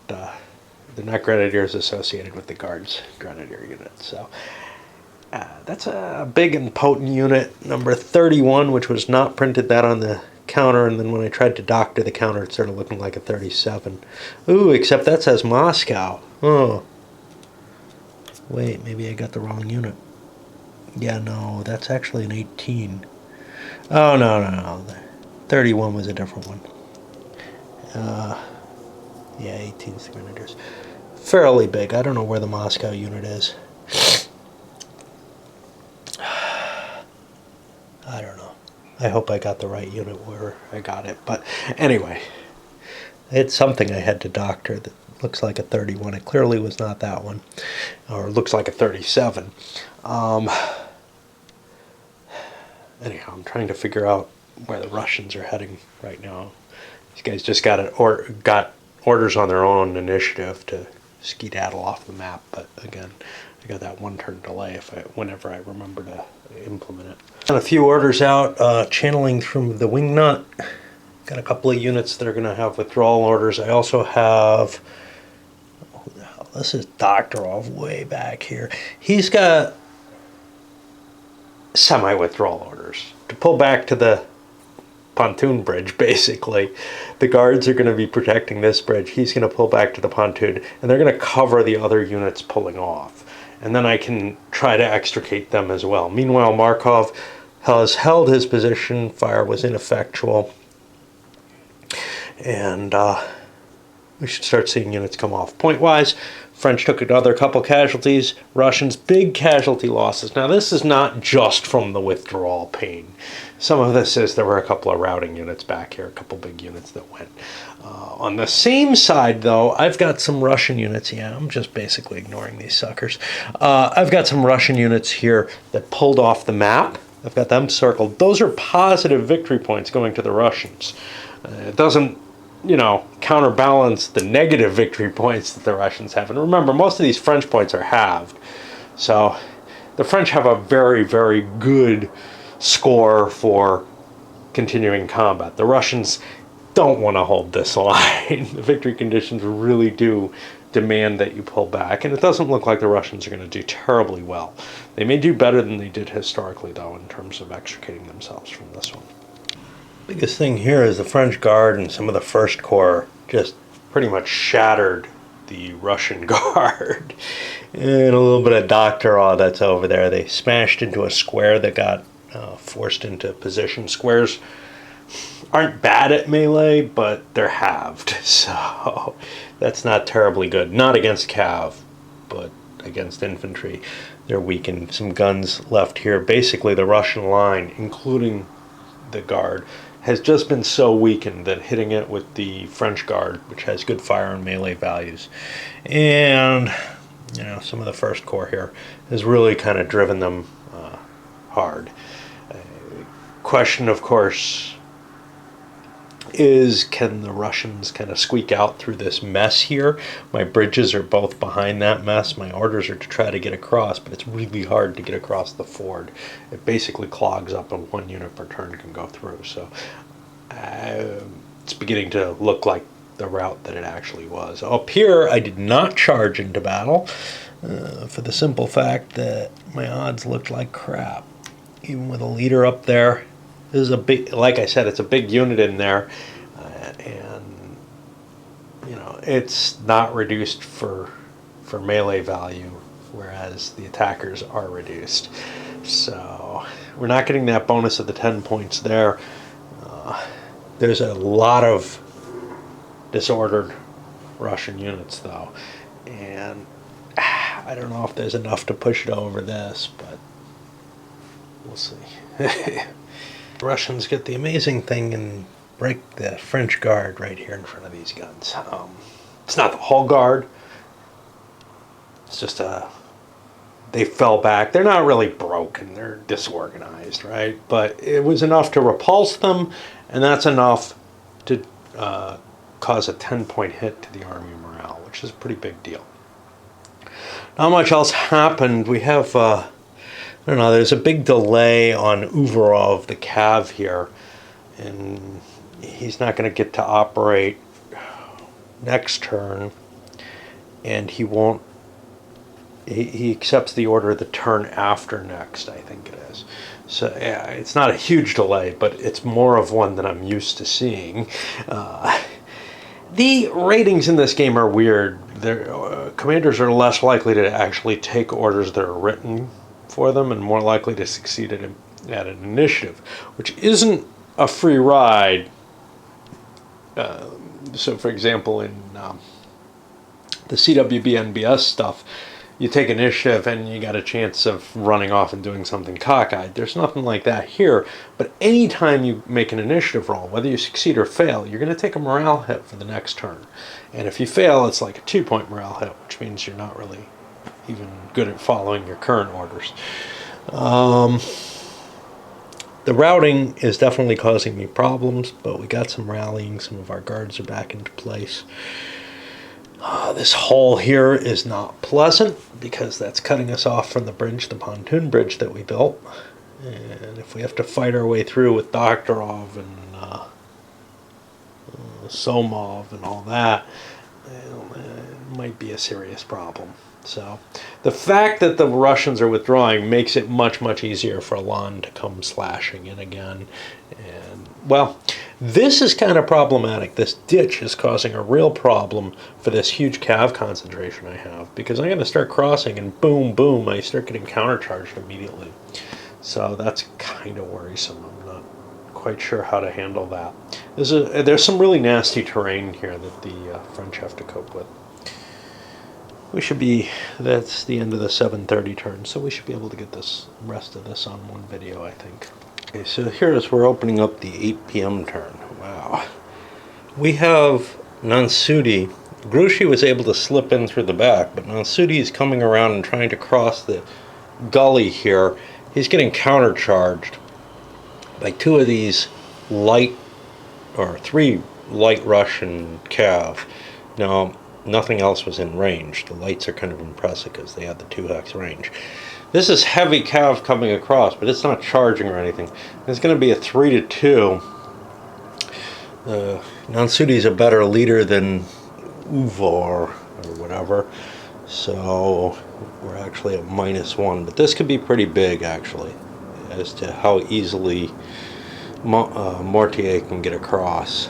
Grenadiers associated with the Guards Grenadier unit. So that's a big and potent unit. Number 31, which was not printed that on the counter, and then when I tried to doctor the counter, it started looking like a 37. Ooh, except that says Moscow. Oh. Wait, maybe I got the wrong unit. Yeah, no, that's actually an 18. Oh, no. 31 was a different one. Yeah, 18's the Grenadiers. Fairly big. I don't know where the Moscow unit is. I don't know. I hope I got the right unit where I got it. But anyway, it's something I had to doctor that looks like a 31. It clearly was not that one. Or it looks like a 37. Anyhow, I'm trying to figure out where the Russians are heading right now. These guys just got orders on their own initiative to skedaddle off the map, but again, I got that one turn delay whenever I remember to implement it. Got a few orders out, channeling through the wingnut. Got a couple of units that are going to have withdrawal orders. I also have, who the hell? This is Doctorov way back here. He's got semi-withdrawal orders to pull back to the pontoon bridge, basically. The guards are going to be protecting this bridge. He's going to pull back to the pontoon, and they're going to cover the other units pulling off. And then I can try to extricate them as well. Meanwhile, Markov has held his position. Fire was ineffectual. And we should start seeing units come off. Point-wise, French took another couple casualties. Russians, big casualty losses. Now, this is not just from the withdrawal pain. Some of this is there were a couple of routing units back here, a couple big units that went. On the same side, though, I've got some Russian units. Yeah, I'm just basically ignoring these suckers. I've got some Russian units here that pulled off the map. I've got them circled. Those are positive victory points going to the Russians. It doesn't, counterbalance the negative victory points that the Russians have. And remember, most of these French points are halved. So the French have a very, very good score for continuing combat. The Russians don't want to hold this line. The victory conditions really do demand that you pull back, and it doesn't look like the Russians are going to do terribly well. They may do better than they did historically, though, in terms of extricating themselves from this one. Biggest thing here is the French Guard and some of the First Corps just pretty much shattered the Russian Guard. And a little bit of doctoral that's over there. They smashed into a square that got forced into position. Squares aren't bad at melee, but they're halved, so that's not terribly good. Not against cav, but against infantry. They're weakened. Some guns left here. Basically, the Russian line, including the Guard, has just been so weakened that hitting it with the French Guard, which has good fire and melee values, and some of the First Corps here, has really kind of driven them hard. Question, of course, is can the Russians kind of squeak out through this mess here? My bridges are both behind that mess. My orders are to try to get across, but it's really hard to get across the ford. It basically clogs up and one unit per turn can go through. So it's beginning to look like the route that it actually was. Up here, I did not charge into battle for the simple fact that my odds looked like crap. Even with a leader up there, this is a big, like I said, it's a big unit in there, and it's not reduced for melee value, whereas the attackers are reduced. So we're not getting that bonus of the 10 points there. There's a lot of disordered Russian units, though, and I don't know if there's enough to push it over this, but we'll see. The Russians get the amazing thing and break the French Guard right here in front of these guns. It's not the whole Guard. It's just they fell back. They're not really broken. They're disorganized, right? But it was enough to repulse them, and that's enough to cause a 10-point hit to the army morale, which is a pretty big deal. Not much else happened. We have... I don't know, there's a big delay on Uvarov, the cav here, and he's not going to get to operate next turn, and he won't, he accepts the order the turn after next, I think it is. So yeah, it's not a huge delay, but it's more of one than I'm used to seeing. The ratings in this game are weird. Commanders are less likely to actually take orders that are written for them and more likely to succeed at an initiative, which isn't a free ride. So for example, in the CWB NBS stuff, you take initiative and you got a chance of running off and doing something cockeyed. There's nothing like that here, but anytime you make an initiative roll, whether you succeed or fail, you're going to take a morale hit for the next turn. And if you fail, it's like a 2-point morale hit, which means you're not really even good at following your current orders. The routing is definitely causing me problems, but we got some rallying. Some of our guards are back into place. This hole here is not pleasant because that's cutting us off from the bridge, the pontoon bridge that we built. And if we have to fight our way through with Doktorov and Somov and all that, it might be a serious problem. So the fact that the Russians are withdrawing makes it much, much easier for Elan to come slashing in again. And, well, this is kind of problematic. This ditch is causing a real problem for this huge cav concentration I have, because I'm going to start crossing and boom, boom, I start getting countercharged immediately. So that's kind of worrisome. I'm not quite sure how to handle that. There's some really nasty terrain here that the French have to cope with. We should be, that's the end of the 7:30 turn, so we should be able to get this rest of this on one video, I think. Okay, so here is we're opening up the 8 p.m. turn. Wow. We have Nansudi. Grouchy was able to slip in through the back, but Nansudi is coming around and trying to cross the gully here. He's getting countercharged by 2 of these light, or 3 light Russian cav. Now, nothing else was in range. The lights are kind of impressive because they had the 2x range. This is heavy cav coming across, but it's not charging or anything. It's going to be a 3-2. Nansudi's a better leader than Uvor, or whatever. So we're actually at -1, but this could be pretty big actually, as to how easily Mortier can get across.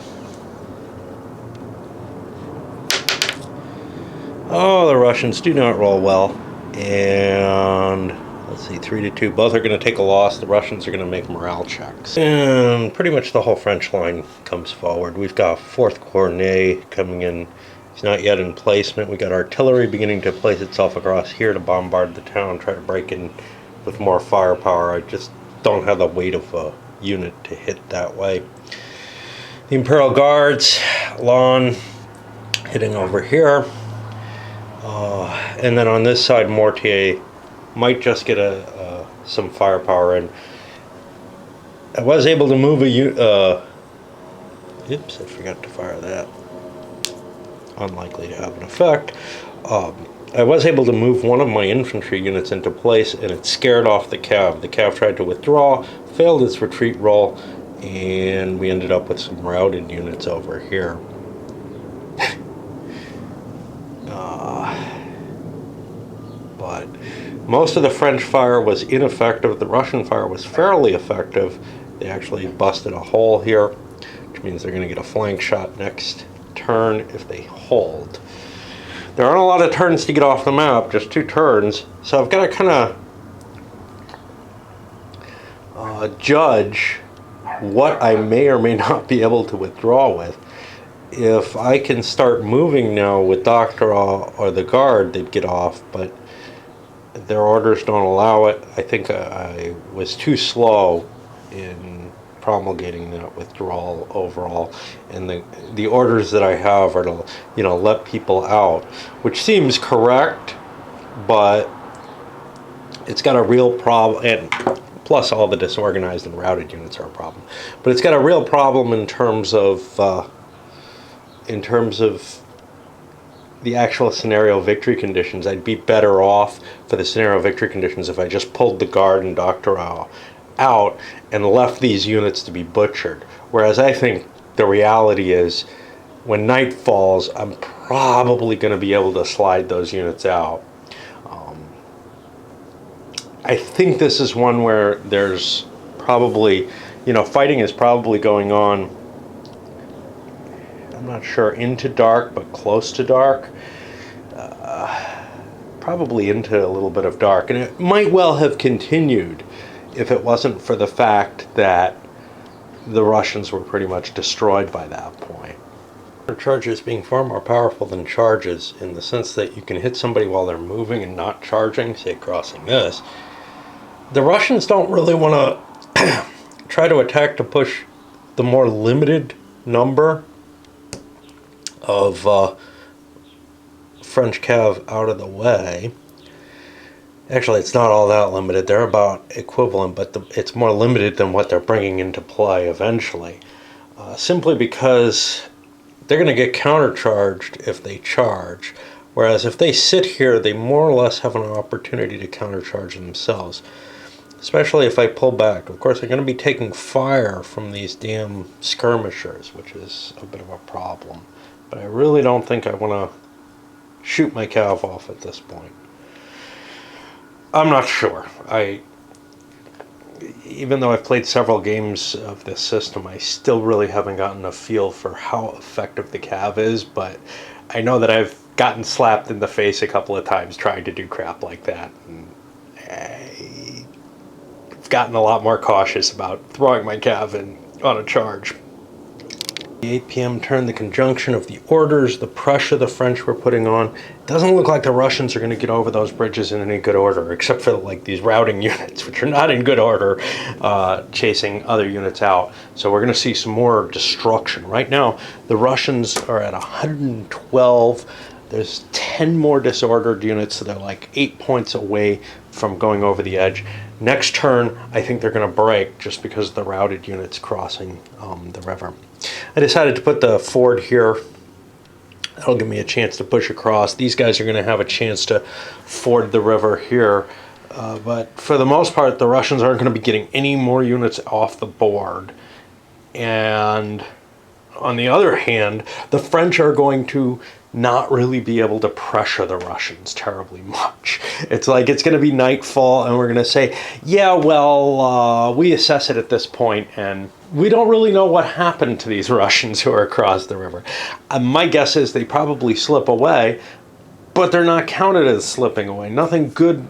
Oh, the Russians do not roll well, and let's see, 3-2. Both are going to take a loss. The Russians are going to make morale checks, and pretty much the whole French line comes forward. We've got 4th Cornet coming in. He's not yet in placement. We got artillery beginning to place itself across here to bombard the town, try to break in with more firepower. I just don't have the weight of a unit to hit that way. The Imperial Guards, Lawn, hitting over here. And then on this side, Mortier might just get some firepower in. I was able to move a oops, I forgot to fire that. Unlikely to have an effect. I was able to move one of my infantry units into place, and it scared off the cav. The cav tried to withdraw, failed its retreat roll, and we ended up with some routed units over here. But most of the French fire was ineffective. The Russian fire was fairly effective. They actually busted a hole here, which means they're going to get a flank shot next turn if they hold. There aren't a lot of turns to get off the map, just 2 turns. So I've got to kind of judge what I may or may not be able to withdraw with. If I can start moving now with Doctoral or the Guard, they'd get off, but their orders don't allow it. I think I was too slow in promulgating that withdrawal overall, and the orders that I have are to, you know, let people out, which seems correct, but it's got a real problem, and plus all the disorganized and routed units are a problem, but it's got a real problem in terms of the actual scenario victory conditions. I'd be better off for the scenario victory conditions if I just pulled the Guard and Doctoral out and left these units to be butchered. Whereas I think the reality is, when night falls, I'm probably going to be able to slide those units out. I think this is one where there's probably, you know, fighting is probably going on, I'm not sure, into dark, but close to dark. Probably into a little bit of dark. And it might well have continued if it wasn't for the fact that the Russians were pretty much destroyed by that point. Charges being far more powerful than charges, in the sense that you can hit somebody while they're moving and not charging, say crossing this. The Russians don't really want to try to attack to push the more limited number of French cav out of the way. Actually, it's not all that limited. They're about equivalent, but it's more limited than what they're bringing into play eventually. Simply because they're going to get countercharged if they charge. Whereas if they sit here, they more or less have an opportunity to countercharge themselves. Especially if I pull back. Of course, they're going to be taking fire from these damn skirmishers, which is a bit of a problem. But I really don't think I want to shoot my cav off at this point. I'm not sure. Even though I've played several games of this system, I still really haven't gotten a feel for how effective the cav is, but I know that I've gotten slapped in the face a couple of times trying to do crap like that. And I've gotten a lot more cautious about throwing my cav in on a charge. The 8 p.m. turn, the conjunction of the orders, the pressure the French were putting on, it doesn't look like the Russians are going to get over those bridges in any good order, except for like these routing units, which are not in good order, chasing other units out. So we're going to see some more destruction. Right now, the Russians are at 112. There's 10 more disordered units, so they're like 8 points away from going over the edge. Next turn, I think they're going to break just because of the routed units crossing the river. I decided to put the ford here. That'll give me a chance to push across. These guys are going to have a chance to ford the river here. But for the most part, the Russians aren't going to be getting any more units off the board. And on the other hand, the French are going to not really be able to pressure the Russians terribly much. It's like it's going to be nightfall and we're going to say, yeah, well, we assess it at this point and we don't really know what happened to these Russians who are across the river. My guess is they probably slip away, but they're not counted as slipping away. Nothing good.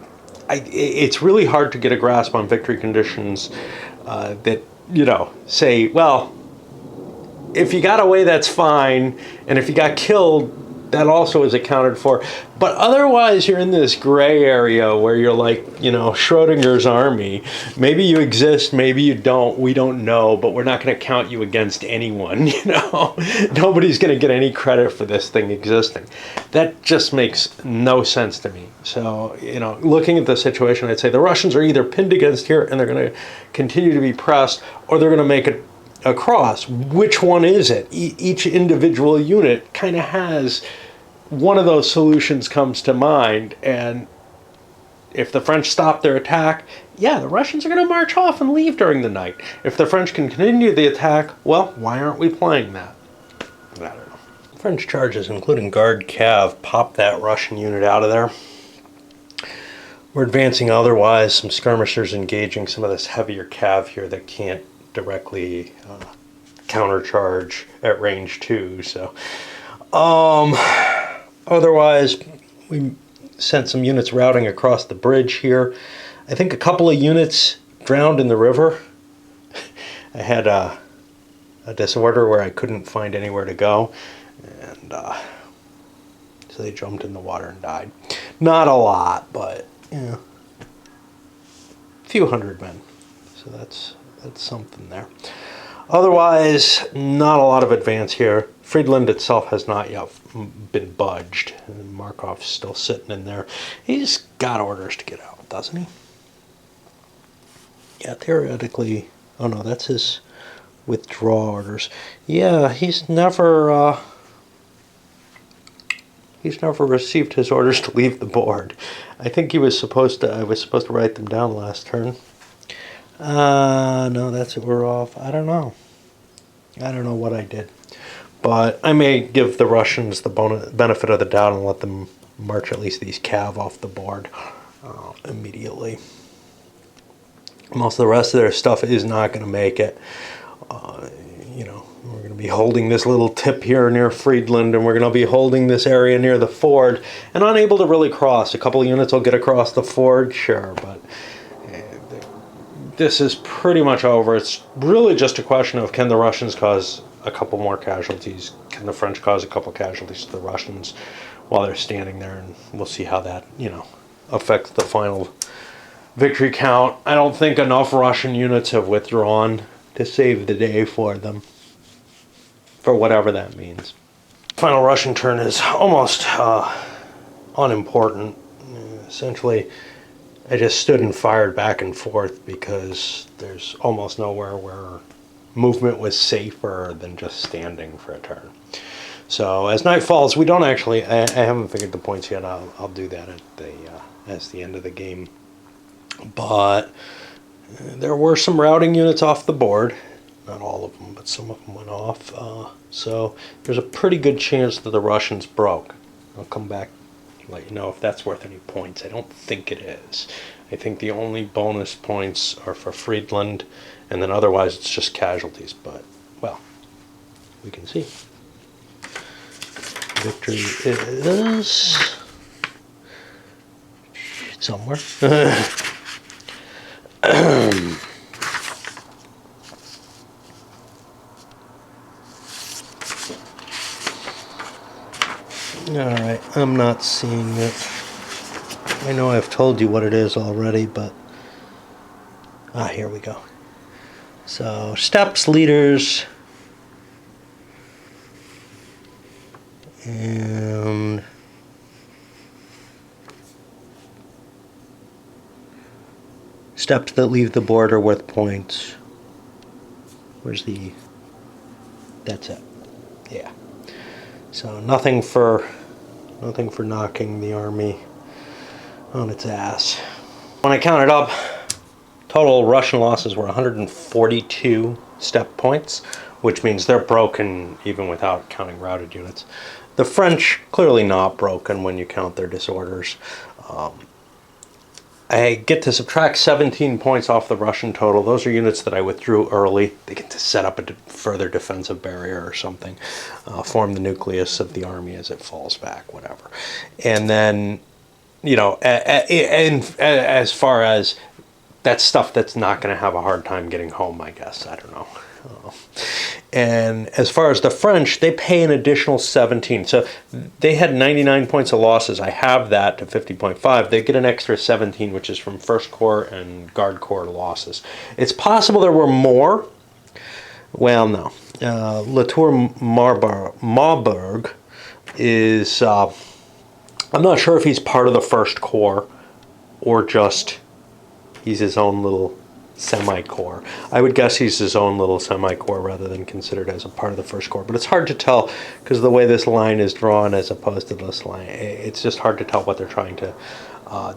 It's really hard to get a grasp on victory conditions that, you know, say, well, if you got away, that's fine. And if you got killed, that also is accounted for. But otherwise, you're in this gray area where you're like, you know, Schrodinger's army. Maybe you exist, maybe you don't. We don't know, but we're not going to count you against anyone, you know. Nobody's going to get any credit for this thing existing. That just makes no sense to me. So, you know, looking at the situation, I'd say the Russians are either pinned against here and they're going to continue to be pressed, or they're going to make it across. Which one is it? Each individual unit kind of has one of those solutions comes to mind, and if the French stop their attack, yeah, the Russians are going to march off and leave during the night. If the French can continue the attack, well, why aren't we playing that? I don't know. French charges, including Guard Cav, pop that Russian unit out of there. We're advancing otherwise, some skirmishers engaging some of this heavier Cav here that can't directly countercharge at range 2. So otherwise we sent some units routing across the bridge here. I think a couple of units drowned in the river. I had a disorder where I couldn't find anywhere to go, and so they jumped in the water and died. Not a lot, but you know, a few hundred men. So that's something there. Otherwise, not a lot of advance here. Friedland itself has not yet been budged. And Markov's still sitting in there. He's got orders to get out, doesn't he? Yeah, theoretically. Oh no, that's his withdrawal orders. Yeah, he's never received his orders to leave the board. I think I was supposed to write them down last turn. No, that's it. We're off. I don't know what I did. But I may give the Russians the benefit of the doubt and let them march at least these Cav off the board immediately. Most of the rest of their stuff is not going to make it. You know, we're going to be holding this little tip here near Friedland, and we're going to be holding this area near the ford, and unable to really cross. A couple of units will get across the ford, sure, but this is pretty much over. It's really just a question of, can the Russians cause a couple more casualties? Can the French cause a couple casualties to the Russians while they're standing there? And we'll see how that, you know, affects the final victory count. I don't think enough Russian units have withdrawn to save the day for them, for whatever that means. Final Russian turn is almost unimportant. Essentially, I just stood and fired back and forth because there's almost nowhere where movement was safer than just standing for a turn. So as night falls, we don't actually, I haven't figured the points yet. I'll do that at the end of the game. But there were some routing units off the board. Not all of them, but some of them went off. So there's a pretty good chance that the Russians broke. I'll come back and let you know if that's worth any points. I don't think it is. I think the only bonus points are for Friedland, and then otherwise it's just casualties. But, well, we can see. Victory is somewhere. Alright, I'm not seeing it. I know I've told you what it is already, but... here we go. So, steps, leaders... and... steps that leave the board are worth points. Where's the... that's it. Yeah. So nothing for knocking the army on its ass. When I counted up, total Russian losses were 142 step points, which means they're broken even without counting routed units. The French, clearly not broken when you count their disorders. I get to subtract 17 points off the Russian total. Those are units that I withdrew early. They get to set up a further defensive barrier or something, form the nucleus of the army as it falls back, whatever. And then, you know, as far as that's stuff that's not going to have a hard time getting home, I guess. I don't know. And as far as the French, they pay an additional 17. So they had 99 points of losses. I have that to 50.5. They get an extra 17, which is from First Corps and Guard Corps losses. It's possible there were more. Well, no. Latour Marburg is, I'm not sure if he's part of the First Corps or just he's his own little semi-corps. I would guess he's his own little semi-corps rather than considered as a part of the First Corps. But it's hard to tell because the way this line is drawn as opposed to this line, it's just hard to tell what they're trying to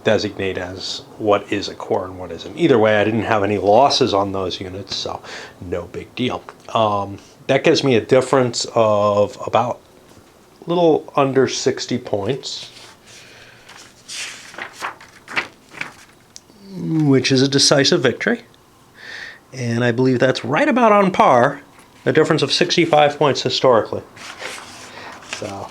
designate as what is a corps and what isn't. Either way, I didn't have any losses on those units, so no big deal. That gives me a difference of about a little under 60 points, which is a decisive victory. And I believe that's right about on par, a difference of 65 points historically. So,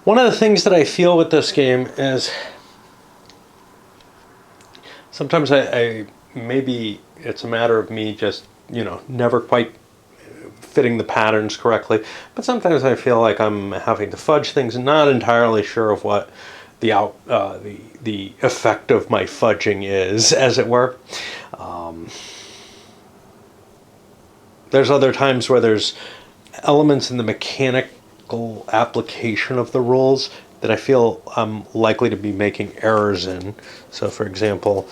one of the things that I feel with this game is sometimes I maybe it's a matter of me just, you know, never quite fitting the patterns correctly, but sometimes I feel like I'm having to fudge things and not entirely sure of what the effect of my fudging is, as it were. There's other times where there's elements in the mechanical application of the rules that I feel I'm likely to be making errors in. So, for example,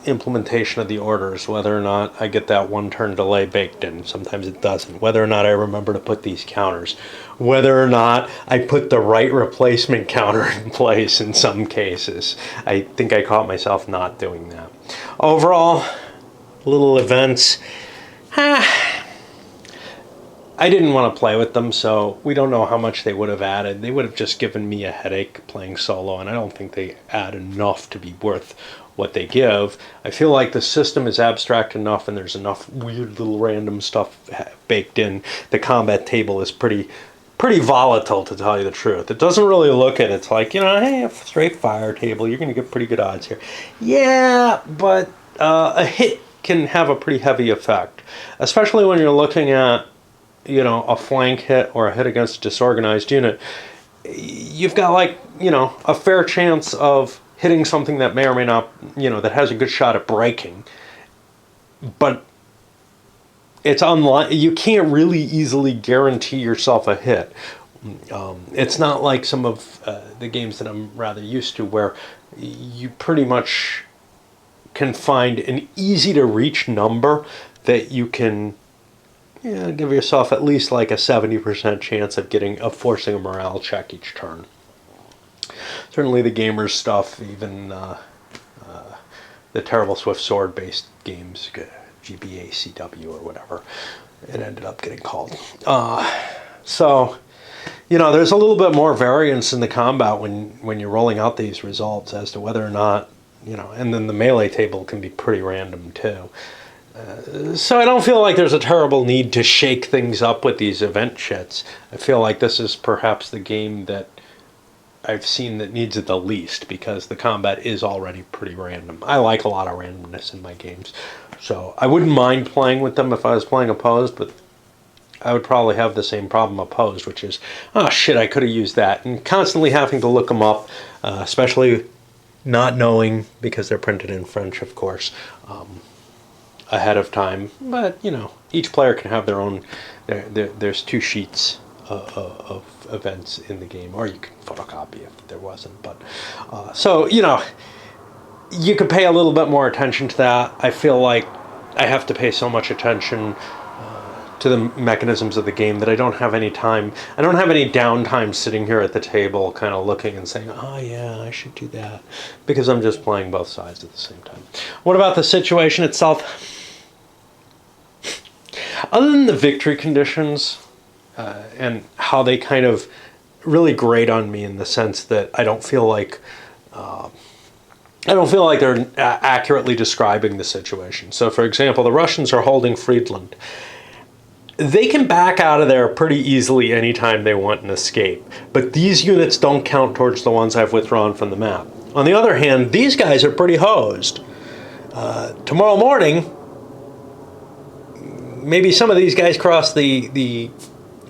implementation of the orders, whether or not I get that one turn delay baked in. Sometimes it doesn't. Whether or not I remember to put these counters. Whether or not I put the right replacement counter in place in some cases. I think I caught myself not doing that. Overall, little events. I didn't want to play with them, so we don't know how much they would have added. They would have just given me a headache playing solo, and I don't think they add enough to be worth what they give. I feel like the system is abstract enough and there's enough weird little random stuff baked in. The combat table is pretty volatile, to tell you the truth. It doesn't really look at it. It's like, you know, hey, a straight fire table, you're going to get pretty good odds here. Yeah, but a hit can have a pretty heavy effect, especially when you're looking at, you know, a flank hit or a hit against a disorganized unit. You've got, like, you know, a fair chance of hitting something that may or may not, you know, that has a good shot at breaking. But it's you can't really easily guarantee yourself a hit. It's not like some of the games that I'm rather used to where you pretty much can find an easy to reach number that you can give yourself at least like a 70% chance of forcing a morale check each turn. Certainly the gamers stuff, even the terrible Swift Sword based games, GBA, CW or whatever, it ended up getting called. So, you know, there's a little bit more variance in the combat when you're rolling out these results as to whether or not, you know, and then the melee table can be pretty random too. So I don't feel like there's a terrible need to shake things up with these event shits. I feel like this is perhaps the game that I've seen that needs it the least, because the combat is already pretty random. I like a lot of randomness in my games, so I wouldn't mind playing with them if I was playing opposed, but I would probably have the same problem opposed, which is, oh shit, I could have used that, and constantly having to look them up, especially not knowing, because they're printed in French, of course, ahead of time. But, you know, each player can have their own, there's 2 sheets of events in the game, or you can photocopy if there wasn't. But so, you know, you could pay a little bit more attention to that. I feel like I have to pay so much attention to the mechanisms of the game that I don't have any time. I don't have any downtime sitting here at the table kind of looking and saying, oh yeah, I should do that, because I'm just playing both sides at the same time. What about the situation itself? Other than the victory conditions and how they kind of really grate on me in the sense that I don't feel like they're accurately describing the situation. So, for example, the Russians are holding Friedland. They can back out of there pretty easily anytime they want and escape. But these units don't count towards the ones I've withdrawn from the map. On the other hand, these guys are pretty hosed. Tomorrow morning, maybe some of these guys cross the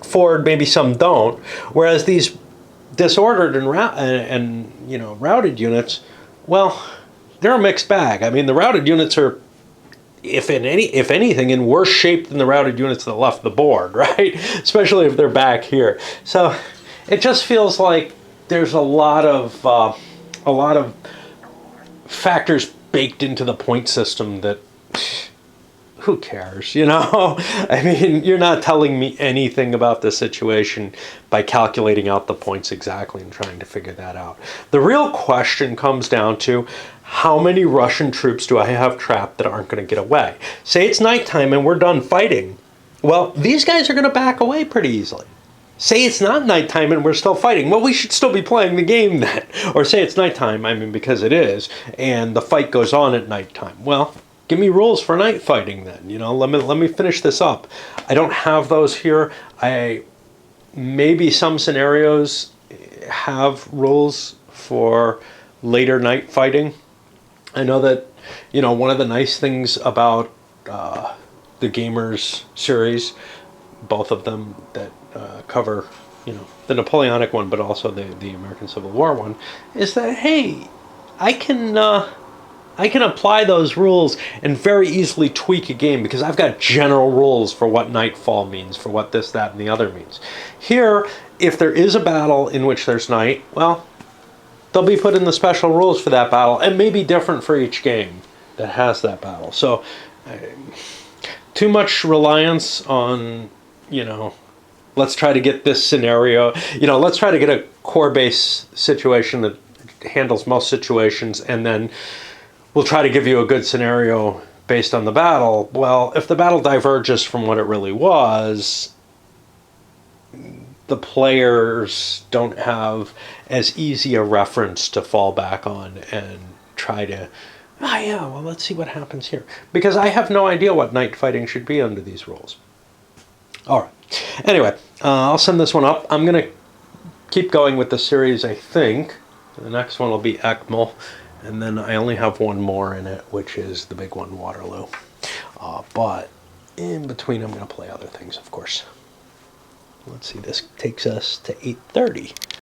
ford, maybe some don't. Whereas these disordered and routed units, well, they're a mixed bag. I mean, the routed units are, if anything, in worse shape than the routed units that left the board, right? Especially if they're back here. So it just feels like there's a lot of factors baked into the point system that, who cares, you know? I mean, you're not telling me anything about the situation by calculating out the points exactly and trying to figure that out. The real question comes down to, how many Russian troops do I have trapped that aren't going to get away? Say it's nighttime and we're done fighting. Well, these guys are going to back away pretty easily. Say it's not nighttime and we're still fighting. Well, we should still be playing the game then. Or say it's nighttime, I mean, because it is, and the fight goes on at nighttime. Well, give me rules for night fighting then. You know, let me finish this up. I don't have those here. Maybe some scenarios have rules for later night fighting. I know that, you know, one of the nice things about the Gamers series, both of them that cover, you know, the Napoleonic one, but also the American Civil War one, is that, hey, I can apply those rules and very easily tweak a game because I've got general rules for what Nightfall means, for what this, that, and the other means. Here, if there is a battle in which there's night, well, they'll be put in the special rules for that battle, and may be different for each game that has that battle. So, too much reliance on, you know, let's try to get this scenario, you know, let's try to get a core base situation that handles most situations, and then we'll try to give you a good scenario based on the battle. Well, if the battle diverges from what it really was, the players don't have as easy a reference to fall back on and try to, yeah, well, let's see what happens here. Because I have no idea what night fighting should be under these rules. All right. Anyway, I'll send this one up. I'm going to keep going with the series, I think. The next one will be ECML. And then I only have one more in it, which is the big one, Waterloo. But in between, I'm going to play other things, of course. Let's see, this takes us to 8:30.